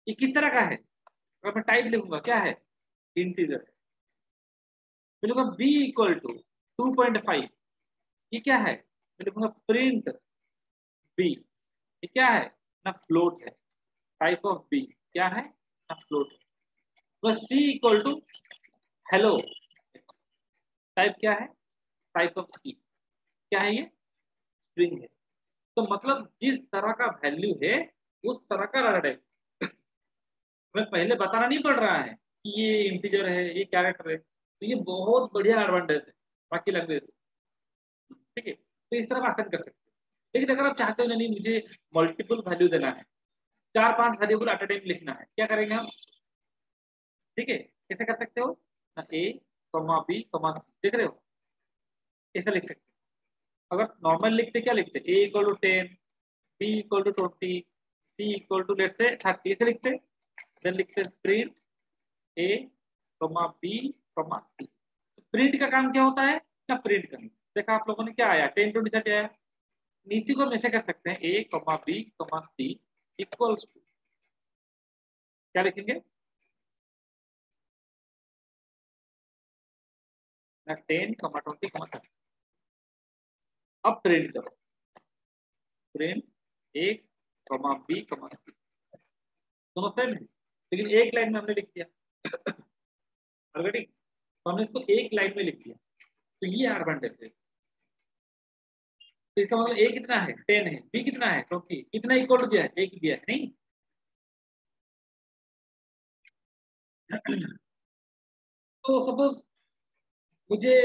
ये किस तरह का है, अगर मैं टाइप लिखूंगा क्या है, इंटीजर है। मैं लिखूंगा b इक्वल टू 2.5, ये क्या है, मैं लिखूंगा प्रिंट b, ये क्या है ना, फ्लोट है, टाइप ऑफ b क्या है ना, फ्लोट है। बस c equal to hello, type क्या है, टाइप ऑफ c क्या है, ये स्ट्रिंग है। तो मतलब जिस तरह का वैल्यू है उस तरह का डाटा टाइप, हमें पहले बताना नहीं पड़ रहा है कि ये इंटीजर है, ये कैरेक्टर है। तो ये बहुत बढ़िया एडवांटेज है बाकी लैंग्वेज, ठीक है। तो इस तरह आसान कर सकते हैं। लेकिन अगर आप चाहते हो नहीं मुझे मल्टीपल वैल्यू देना है, 4-5 वेरिएबल एट अ टाइम लिखना है, क्या करेंगे हम, ठीक है, कैसे कर सकते हो, ए कॉमा बी कॉमा सी, देख रहे हो, ऐसा लिख सकते हो। अगर नॉर्मल लिखते क्या लिखते, A equal to 10, B equal to 20, C equal to let's say 30, ऐसे लिखते। देन लिखते print A comma B comma C. Print का काम क्या होता है ना, प्रिंट करना। देखा आप लोगों ने क्या आया, 10 20 30 आया। इसी को हम ऐसे कर सकते हैं, A comma B comma C equals to, क्या लिखेंगे ना, 10 कॉमा 20 कॉमा 30। अब प्रिंट करो, print A comma B comma सी, दोनों सेम है लेकिन एक लाइन में हमने लिख दिया ऑलरेडी, तो हमने इसको एक लाइन में लिख दिया। तो ये एडवांटेज है। तो इसका मतलब ए कितना है, 10 है, बी कितना है 20, कितना इक्वल टू दिया है, एक दिया है नहीं। तो सपोज मुझे,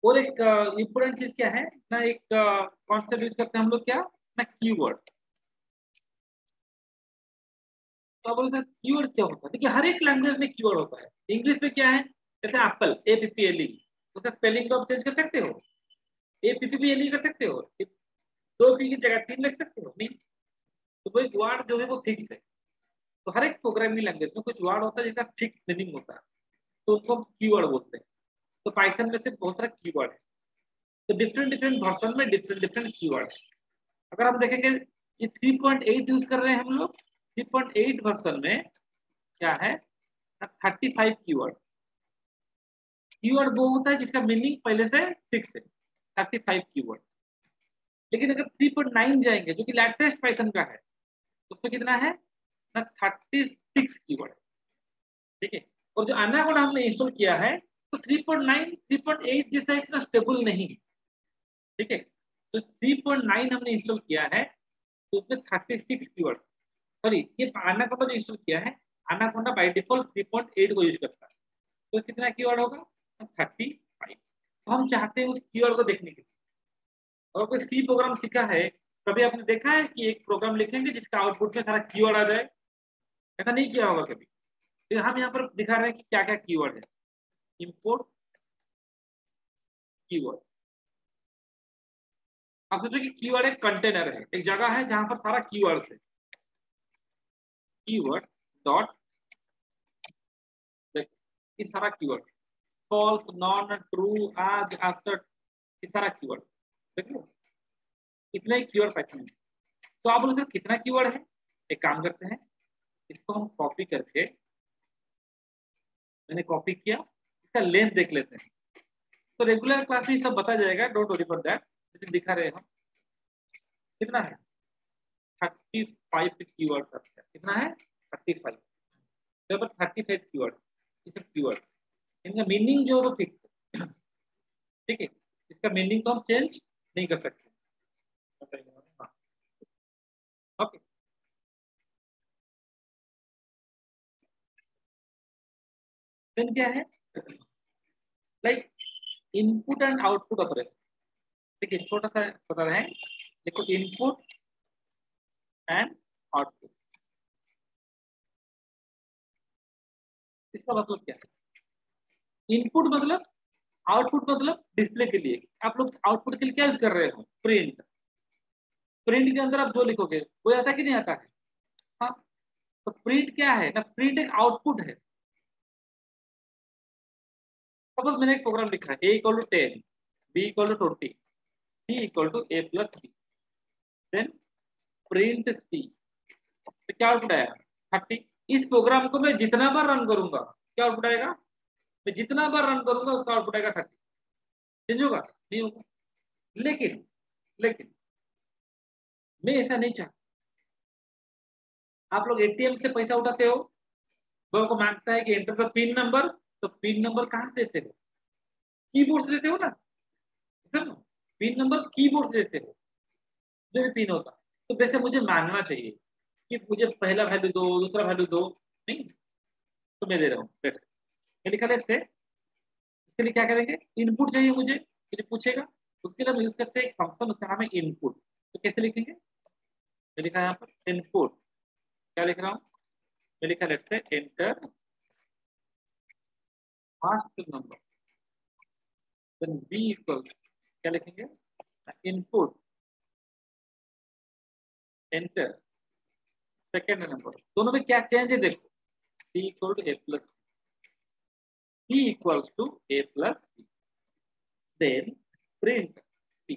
और एक इंपोर्टेंट चीज क्या है ना, एक कॉन्सेप्ट यूज करते हैं हम लोग, क्या ना, कीवर्ड। तो आप बोले सर कीवर्ड क्या होता है? देखिए हर एक लैंग्वेज में कीवर्ड होता है। इंग्लिश में क्या है, जैसे एप्पल APPLE, उसका स्पेलिंग को आप चेंज कर सकते हो, APPLE कर सकते हो, दो पी की जगह तीन लिख सकते हो नहीं। तो वो एक वर्ड जो है वो फिक्स है। तो हर एक प्रोग्रामिंग लैंग्वेज में कुछ वर्ड होता है जिसका फिक्स मीनिंग होता है, तो उनको हम कीवर्ड बोलते हैं। तो पाइथन में से बहुत सारा कीवर्ड है, तो डिफरेंट डिफरेंट वर्जन में डिफरेंट डिफरेंट कीवर्ड है। अगर हम देखेंगे ये 3.8 यूज कर रहे हैं हम लोग, 3.8 वर्जन में क्या है 35 कीवर्ड। कीवर्ड वो होता है जिसका मीनिंग पहले से फिक्स है, 35 कीवर्ड। लेकिन अगर 3.9 जाएंगे जो कि लेटेस्ट पाइथन का है, उसमें कितना है ना 36 कीवर्ड। ठीक है, और जो एनाकोडा हमने इंस्टॉल किया है तो 3.9 3.8 जैसा इतना स्टेबल नहीं है। ठीक है, तो 3.9 हमने इंस्टॉल किया है तो उसमें 36 कीवर्ड, सॉरी ये एनाकोडा जो इंस्टॉल किया है, एनाकोडा बाय डिफॉल्ट 3.8 को यूज करता है, तो कितना कीवर्ड होगा 35। तो हम चाहते हैं उस कीवर्ड को देखने के लिए। और कोई सी प्रोग्राम सीखा है, कभी आपने देखा है कि एक प्रोग्राम लिखेंगे जिसका आउटपुट में सारा कीवर्ड आ जाए? ऐसा नहीं किया होगा कभी। फिर हम यहाँ पर दिखा रहे हैं कि क्या क्या कीवर्ड है। इंपोर्ट कीवर्ड, आप सोचो कि कीवर्ड एक कंटेनर है, एक जगह है जहां पर सारा कीवर्ड्स है। कीवर्ड डॉट, ये सारा कीवर्ड, फॉल्स नॉन ट्रू आज असर्ट, ये सारा कीवर्ड देखो, इतना ही कीवर्ड पाइथन में। तो आप बोलो सर कितना कीवर्ड है? एक काम करते हैं, इसको हम कॉपी करके, मैंने कॉपी किया, इसका लेंथ देख लेते हैं। तो रेगुलर क्लास में सब बता जाएगा, डोंट वरी फॉर दैट। लेकिन दिखा रहे हम कितना है 35 कीवर्ड है। कितना है 35, तो 35 कीवर्ड, ये सब कीवर्ड, इनका मीनिंग जो है वो फिक्स है। ठीक है, इसका मीनिंग को हम चेंज नहीं कर सकते। ओके, देन क्या है like input and output operation. देखिए छोटा सा बता रहे हैं, देखो इनपुट एंड आउटपुट, इसका मतलब क्या है? इनपुट मतलब, आउटपुट मतलब डिस्प्ले के लिए। आप लोग आउटपुट के लिए क्या यूज कर रहे हो? प्रिंट। प्रिंट के अंदर आप जो लिखोगे वो आता है कि नहीं आता है? हाँ, तो प्रिंट क्या है ना, प्रिंट एक आउटपुट है। सपोज मैंने एक प्रोग्राम लिखा है a equal to 10, b equal to 20, c equal to a plus c, then print c, तो क्या आउटपुट आएगा 30। इस प्रोग्राम को मैं जितना बार रन करूंगा क्या आउटपुट आएगा? मैं जितना बार रन करूंगा उसका आउटपुट आएगा 30। चेंज होगा नहीं होगा। लेकिन लेकिन मैं ऐसा नहीं चाहता। आप लोग एटीएम से पैसा उठाते हो, वो आपको मांगता है कि एंटर द पिन नंबर, तो पिन नंबर कहाँ से देते हो? कीबोर्ड से देते हो ना, पिन नंबर कीबोर्ड से देते हो, जो भी पिन होता है। तो वैसे मुझे मांगना चाहिए कि मुझे पहला वैल्यू दो, दूसरा वैल्यू दो, नहीं तो मैं दे रहा हूँ। मैं लिखा लेट से, इसके लिए क्या करेंगे, इनपुट चाहिए मुझे, मुझे पूछेगा, उसके लिए हम यूज करते हैं एक फंक्शन, उसका नाम है इनपुट। तो कैसे लिखेंगे, मैं लिखा यहाँ पर इनपुट, क्या लिख रहा हूँ, मैं लिखा लेट से enter first number, then B equal, क्या लिखेंगे इनपुट एंटर सेकेंड नंबर। दोनों में क्या चेंज है देखो, C equal to A plus C equals to A plus C, then print C.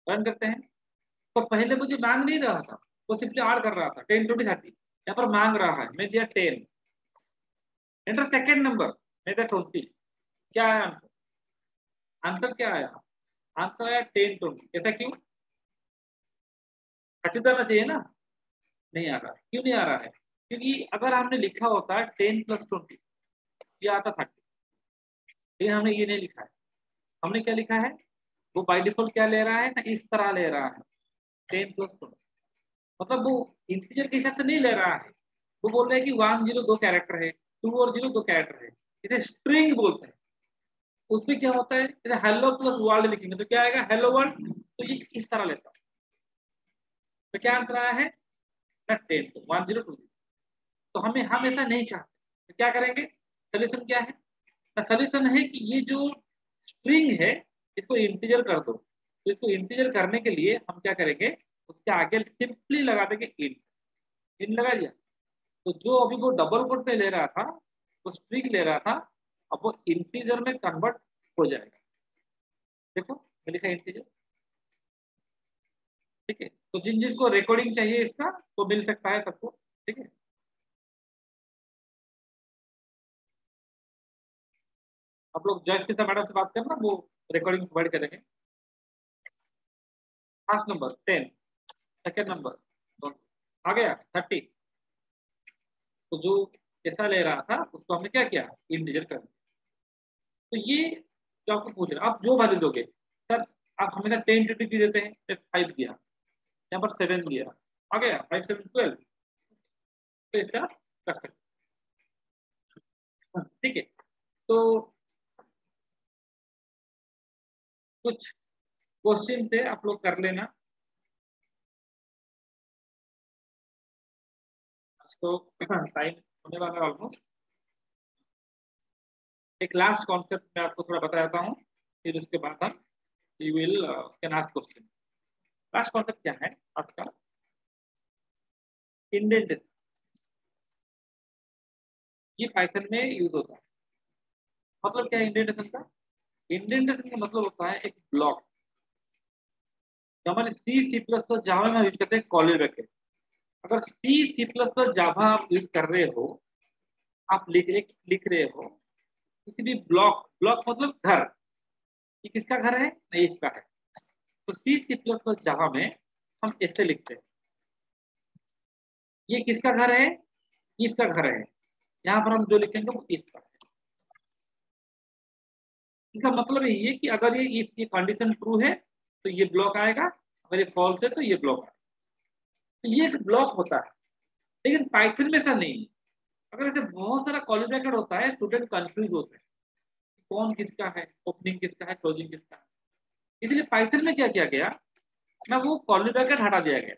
Run करते हैं, तो पहले मुझे मांग नहीं रहा था, वो सिंपली ऐड कर रहा था 10 20 30, यहाँ पर मांग रहा है, मैं दिया 10, एंटर सेकेंड नंबर, मैं दिया 20। क्या है आंसर? आंसर क्या आया? आंसर आया 10 20। ऐसा क्यों? 30 तो आना चाहिए ना, नहीं आ रहा। क्यों नहीं आ रहा है? क्योंकि अगर हमने लिखा होता 10 प्लस 20, ये आता 30, लेकिन हमने ये नहीं लिखा है। हमने क्या लिखा है, वो बाय डिफॉल्ट क्या ले रहा है ना, इस तरह ले रहा है 10 प्लस 20, मतलब वो इंटीजर के हिसाब से नहीं ले रहा है। वो बोल रहा है कि 1 0 दो कैरेक्टर है, 2 और 0 दो कैरेक्टर है, इसे स्ट्रिंग बोलते हैं। उसमें क्या होता है, जैसे हेलो प्लस वर्ल्ड लिखेंगे तो क्या आएगा हेलो वर्ल्ड, तो ये इस तरह लेता है। तो क्या आंसर आया है 10 1 0 2 0। तो हम ऐसा नहीं चाहते, तो क्या करेंगे? सोल्यूशन क्या है? सोल्यूशन है कि ये जो स्ट्रिंग है इसको इंटीजर कर दो। तो इसको इंटीजर करने के लिए हम क्या करेंगे, उसके आगे सिंपली लगा देंगे इंट। इंट लगा दिया तो जो अभी वो डबल कोट पे ले रहा था, वो स्ट्रिंग ले रहा था, अब वो इंटीजर में कन्वर्ट हो जाएगा। देखो मैं लिखा इंटीजर, ठीक है। तो जिन जिसको रिकॉर्डिंग चाहिए इसका वो मिल सकता है सबको, ठीक है। आप लोग जॉयस के मैडम से बात करना, वो रिकॉर्डिंग प्रोवाइड करेंगे। फर्स्ट नंबर 10, सेकेंड नंबर आ गया 30। तो जो ऐसा ले रहा था उसको हमने क्या किया, इंटीजर कर दिया। तो ये जो आपको पूछ रहा है, आप जो वैल्यू दोगे सर, आप हमेशा 10 टू डी देते हैं, 5 दिया, यहाँ पर 7 दिया, आ गया 5 7 12। तो इससे आप कर सकते हैं, ठीक है। तो कुछ क्वेश्चन से आप लोग कर लेना। तो टाइम होने वाला है ऑलमोस्ट। एक लास्ट कॉन्सेप्ट मैं आपको थोड़ा बता देता हूँ, फिर उसके बाद हम you will can ask question. Last concept क्या है आपका? इंडेंटेशन। ये पाइथन में यूज होता है। मतलब क्या है इंडेंटेशन का? इंडेंटेशन का मतलब होता है एक ब्लॉक। हमारे सी सी प्लस प्लस जावा में यूज करते हैं कॉलर ब्रैकेट। अगर सी सी प्लस प्लस जावा आप यूज कर रहे हो, आप लिख रहे हो किसी भी ब्लॉक, ब्लॉक मतलब घर, ये किसका घर है? नहीं, इसका है। तो सी सी प्लस प्लस जावा में हम ऐसे लिखते हैं, ये किसका घर है? इसका घर है। यहाँ पर हम जो लिखेंगे वो इसका है। इसका मतलब यही है कि अगर ये कंडीशन ट्रू है तो ये ब्लॉक आएगा, अगर ये फॉल्स है तो ये ब्लॉक आएगा। तो ये एक ब्लॉक होता है। लेकिन पाइथन में ऐसा नहीं है। अगर ऐसे बहुत सारा कॉलम ब्रैकेट होता है, स्टूडेंट कंफ्यूज होते हैं कौन किसका है, ओपनिंग किसका है, क्लोजिंग किसका है। इसलिए पाइथन में क्या किया गया ना, वो कॉलम ब्रैकेट हटा दिया गया।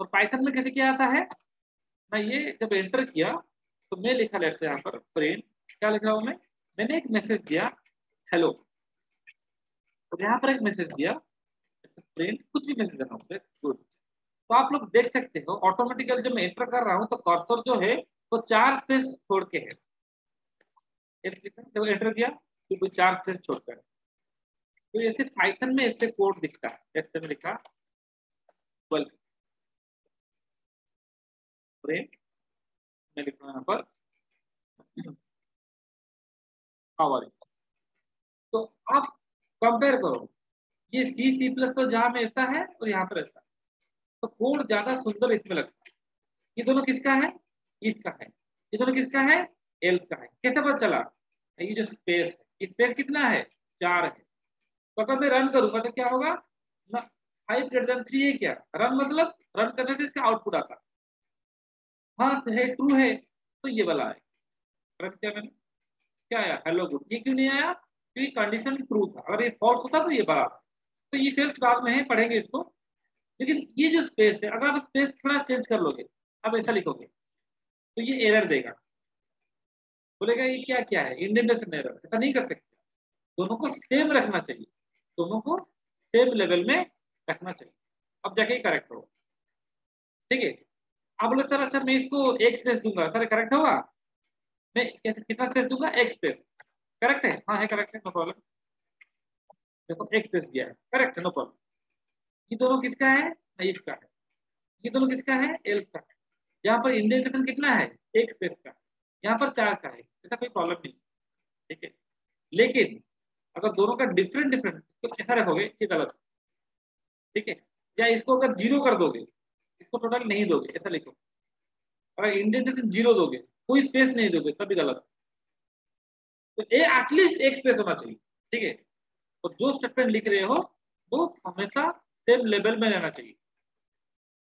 तो पाइथन में कैसे क्या आता है ना, ये जब एंटर किया तो मैं लिखा लेते यहाँ पर प्रिंट, क्या लिख रहा हूँ मैं? मैंने एक मैसेज दिया हेलो, और यहाँ पर एक मैसेज दिया प्रिंट, कुछ भी मैसेज देना उससे गुड। तो आप लोग देख सकते हो ऑटोमेटिकल जब मैं एंटर कर रहा हूँ तो कर्सर जो है वो 4 स्पेस छोड़ के है। जब एंटर किया तो वो 4 स्पेस छोड़कर। तो ऐसे पाइथन में ऐसे कोड दिखता है, जैसे में लिखा वेलकम प्रिंट, मैं लिख रहा हूँ यहाँ पर हाउ आर यू। तो आप कंपेयर करो, ये सी सी प्लस तो जहाँ में ऐसा है और यहाँ पर ऐसा है, तो कोड ज्यादा सुंदर इसमें लगता है। ये दोनों किसका है? इसका है। ये दोनों किसका है? एल्स का है। कैसे पता चला? ये जो स्पेस है, स्पेस कितना है? 4 है। तो अगर मैं रन करूंगा तो क्या होगा ना, 5 greater than 3 है क्या? रन मतलब रन करने से इसका आउटपुट आता है। हाँ तो है, ट्रू है, तो ये वाला है। रन किया मैंने, क्या आया? Hello good. ये क्यों नहीं आया? क्योंकि कंडीशन ट्रू था। अगर ये फॉल्स होता तो ये बड़ा था। तो ये फिर बाद में है, पढ़ेंगे इसको। लेकिन ये जो स्पेस है, अगर आप स्पेस थोड़ा चेंज कर लोगे, आप ऐसा लिखोगे तो ये एरर देगा, बोलेगा ये क्या क्या है, इंडेंटेशन एरर। ऐसा नहीं कर सकते। दोनों को सेम रखना चाहिए, दोनों को सेम लेवल में रखना चाहिए, अब जाके करेक्ट होगा, ठीक है। आप बोले सर अच्छा मैं इसको एक स्पेस दूंगा, सर करेक्ट होगा? मैं कितना स्पेस दूंगा? एक स्पेस। करेक्ट है? हाँ है, करेक्ट है, नो प्रॉब्लम। देखो एक स्पेस दिया है, करेक्ट है, नो प्रॉब्लम। ये दोनों किसका है? नहीं, इसका है। ये दोनों किसका है? एल्स का है। यहाँ पर इंडेंटेशन कितना है? एक स्पेस का। यहाँ पर 4 का है, ऐसा कोई प्रॉब्लम नहीं, ठीक है। लेकिन अगर दोनों का डिफरेंट डिफरेंट तो कैसा रखोगे? ये गलत, ठीक है। या इसको अगर 0 कर दोगे, इसको टोटल नहीं दोगे, ऐसा लिखो। अगर इंडेंटेशन 0 दोगे, कोई स्पेस नहीं दोगे, तभी गलत। तो ए एटलीस्ट एक स्पेस होना चाहिए, ठीक है। तो जो स्टेटमेंट लिख रहे हो वो हमेशा सेम लेवल में रहना चाहिए।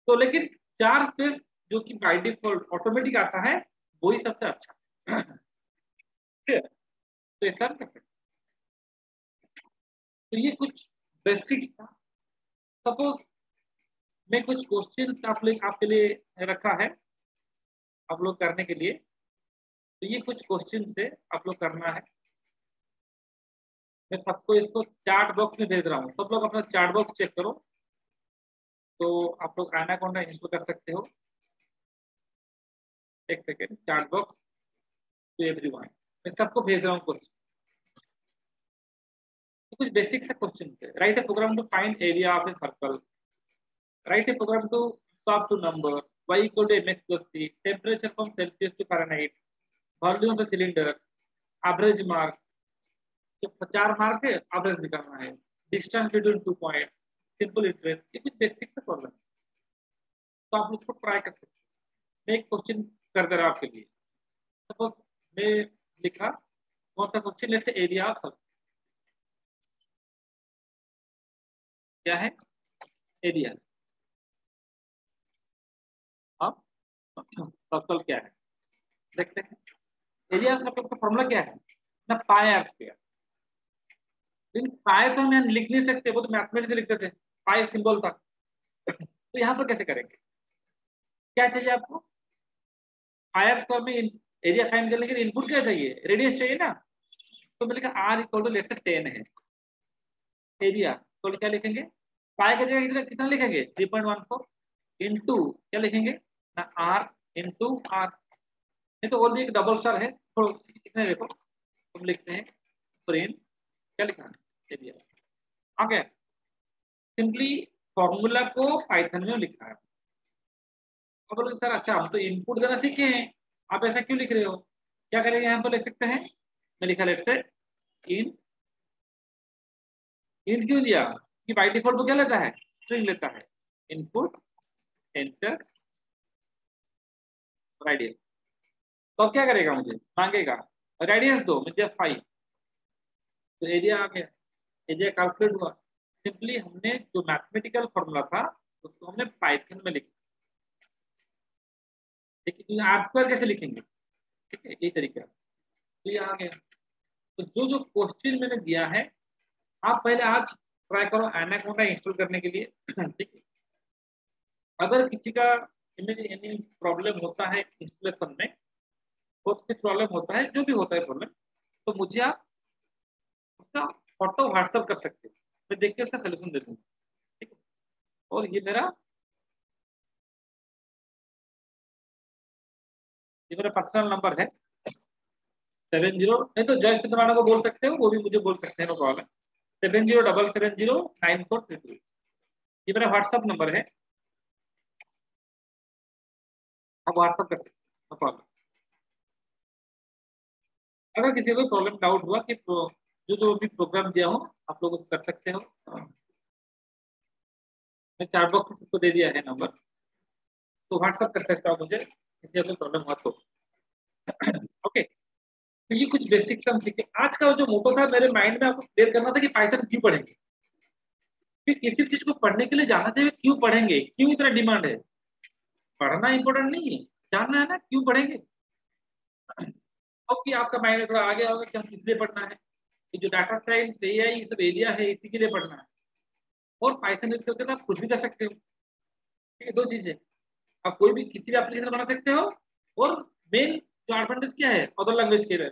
तो लेकिन 4 स्पेस जो कि बाय डिफॉल्ट ऑटोमेटिक आता है, वही सबसे अच्छा है। ठीक है? तो ऐसा कर सकते। तो ये कुछ बेसिक्स था। सपोज मैं कुछ क्वेश्चन आपके लिए रखा है, आप लोग करने के लिए। तो ये कुछ क्वेश्चन से आप लोग करना है। मैं सबको इसको चार्ट बॉक्स में भेज रहा हूँ, सब लोग अपना चार्ट बॉक्स चेक करो। तो आप लोग एनाकोंडा इंस्टॉल कर सकते हो। एक second, chat box to everyone, मैं सबको भेज रहा हूँ क्वेश्चन। तो कुछ बेसिक से क्वेश्चन थे। Write a program to find area of a circle, write a program to solve two number, y equal to mx plus c, temperature from Celsius to Fahrenheit, volume of cylinder, average mark, तो 4 मार्क है, एवरेज निकालना है, distance between 2 point, simple interest, ये कुछ बेसिक से प्रॉब्लम है। तो आप उसको ट्राई कर सकते हैं। मैं एक क्वेश्चन कर दे रहा हूं आपके लिए। सपोज मैं लिखा कौन सा question, let's say area of circle, क्या है एरिया ऑफ सर्कल, क्या है देखते हैं। एरिया ऑफ सर्कल का फॉर्मूला क्या है ना, पाई आर स्क्वायर। लेकिन पाई तो हम लिख नहीं सकते, वो तो मैथमेटिक्स से लिखते थे, पाई सिंबल था। तो यहाँ पर कैसे करेंगे, क्या चाहिए आपको, पाई आर स्क्वायर में एरिया फाइंड करने के लिए इनपुट क्या चाहिए, रेडियस चाहिए ना। तो मैंने कहा are equal to let's say 10 है एरिया, तो क्या लिखेंगे, पाई का जगह कितना कितना लिखेंगे 3.14 इंटू क्या लिखेंगे ना, आर इंटू आर। नहीं तो और भी एक डबल स्टार है, तो कितने देखो तुम लिखते हैं प्रिंट, क्या लिखा है एरिया, आगे सिंपली फॉर्मूला को पाइथन में लिखा है। अब बोलोगे सर अच्छा हम तो इनपुट देना सीखे हैं, आप ऐसा क्यों लिख रहे हो, क्या करेंगे यहाँ पर लिख सकते हैं, मैं लिखा लेट से इन, इन क्यों दिया कि बाई डिफॉल्ट वो क्या लेता है, स्ट्रिंग लेता है, इनपुट एंटर रेडियस। तो अब क्या करेगा, मुझे मांगेगा रेडियस दो, मुझे 5, तो एरिया आ गया, एरिया कैलकुलेट हुआ। सिंपली हमने जो मैथमेटिकल फॉर्मूला था उसको हमने पाइथन में लिखा। लेकिन आर स्क्वायर कैसे लिखेंगे, ठीक है यही तरीका, तो ये आ गया। तो जो जो क्वेश्चन मैंने दिया है आप पहले आज ट्राई करो एनाकोंडा इंस्टॉल करने के लिए, ठीक है। अगर किसी का एनी प्रॉब्लम होता है इंस्टॉलेशन में, बहुत कुछ प्रॉब्लम होता है, जो भी होता है प्रॉब्लम, तो मुझे आप उसका फोटो व्हाट्सएप कर सकते हो, मैं देख के उसका सोल्यूशन दे दूंगा, ठीक है। और ये मेरा पर्सनल नंबर है 70, नहीं तो जय सत्यनारायण को बोल सकते हो, वो भी मुझे बोल सकते हैं, नो प्रॉब्लम। 7077094333, ये मेरा व्हाट्सएप नंबर है, आप व्हाट्सएप कर सकते हो, नो प्रॉब्लम। अगर किसी को प्रॉब्लम डाउट हुआ कि जो जो भी प्रोग्राम दिया हो आप लोग उसको कर सकते हो। मैं चार्ट बॉक्स में सबको दे दिया है नंबर, तो व्हाट्सएप कर सकते हो मुझे किसी को प्रॉब्लम हुआ तो। ओके, तो ये कुछ बेसिक हम सीखे। आज का जो मोटो था मेरे माइंड में आपको क्लियर करना था कि पाइथन क्यों पढ़ेंगे, फिर किसी चीज को पढ़ने के लिए जाना चाहिए, क्यों पढ़ेंगे, क्यों इतना डिमांड है। पढ़ना इंपॉर्टेंट नहीं है, जानना है ना क्यों पढ़ेंगे। अब कि आपका माइंड थोड़ा आगे होगा कि हम किस लिए पढ़ना है, ये जो डाटा साइंस एआई ये सब एरिया है इसी के लिए पढ़ना है। और पाइथन यूज करके तो आप कुछ भी कर सकते हो, ठीक है। दो चीजें, आप कोई भी किसी भी एप्लीकेशन बना सकते हो, और मेन जो एडवांटेज क्या है अदर लैंग्वेज के लिए,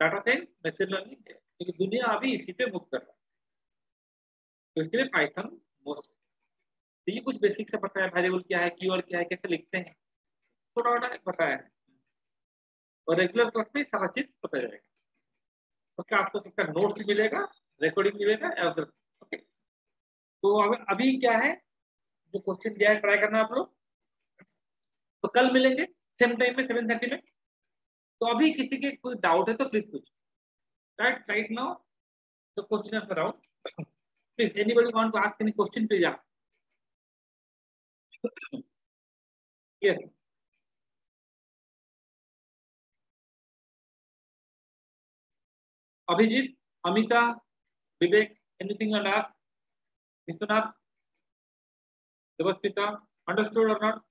डाटा साइंस मशीन लर्निंग है, क्योंकि दुनिया अभी इसी पे मूव कर रहा है, तो इसके लिए पाइथन मोस्ट। तो ये कुछ बेसिक से पता है, वेरिएबल क्या है, कीवर्ड क्या है, कैसे लिखते हैं, थोड़ा थोड़ा बताया है। और रेगुलर क्लास में सारा चीज पता जाएगा। ओके, आपको सबका नोट्स मिलेगा, रिकॉर्डिंग मिलेगा, ओके। तो अभी क्या है, जो क्वेश्चन दिया है ट्राई करना आप लोग। तो कल मिलेंगे सेम टाइम में 7:30 में। तो अभी किसी के कोई डाउट है तो प्लीज पूछ, right now the question answer round, please anybody want to ask any question please ask. Yes, Abhijit, Amita, Vivek, anything want ask, Vishwanath, Debasmita, understood और नॉट,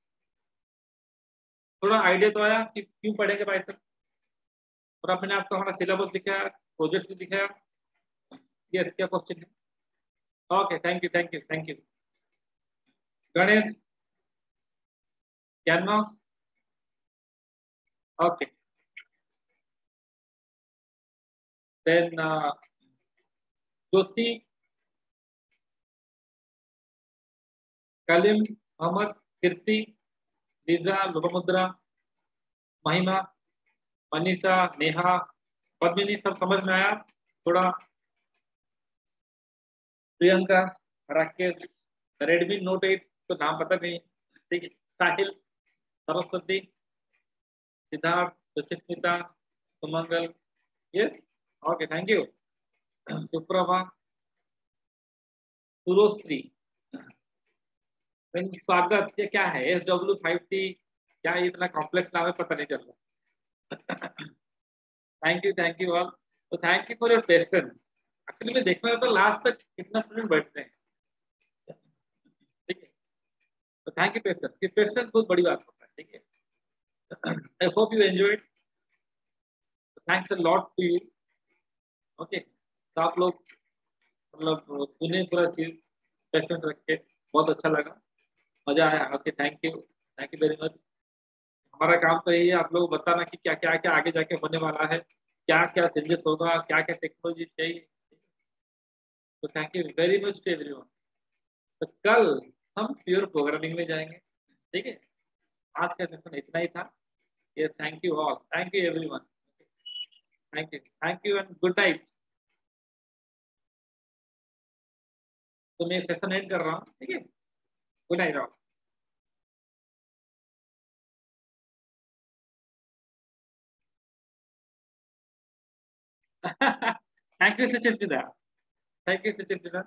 थोड़ा आइडिया तो आया कि क्यों पढ़ेंगे पाइथन। और अब मैंने आपको हमारा सिलेबस दिखाया, प्रोजेक्ट भी दिखाया। यस, क्या क्वेश्चन है, okay thank you thank you thank you. Ganesh, Gyanav, Okay. Then Jyoti, Kalim, Mohammad, Kirti, Lisa, Lopamudra, Mahima, Manisha, Neha, Padmini, सब समझ में आया थोड़ा? प्रियंका, राकेश, रेडमी नोट 8 तो नाम पता नहीं, ठीक है। Sahil, Saraswati, Siddharth, Suchismita, Sumangal, yes, okay, thank you. Suprabha, Suroshree, Swagat, ये क्या है? SW5T, क्या ये इतना कॉम्प्लेक्स नाम है, पता नहीं चल रहा। Thank you all. तो thank you for your patience. Actually में देखना होता है लास्ट तक कितना स्टूडेंट बैठते हैं, ठीक है। तो थैंक यू पेशेंस, कि पेशेंस बहुत बड़ी बात होता है, ठीक है। I hope you enjoyed, thanks a lot to you. Okay, तो आप लोग मतलब सुने पूरा चीज, पेशेंस रख के, बहुत अच्छा लगा, मजा आया। Okay, thank you very much. हमारा काम तो यही है, आप लोग बताना कि क्या क्या क्या आगे जाके होने वाला है, क्या क्या चेंजेस होगा, क्या क्या टेक्नोलॉजी चाहिए। तो thank you very much to everyone. तो कल हम प्योर प्रोग्रामिंग में जाएंगे, ठीक है। आज का सेशन इतना ही था। ये thank you all, thank you everyone, thank you and good night. तो मैं सेशन एंड कर रहा हूँ, ठीक है। Good night all. Thank you Sachin, thank you Sachin.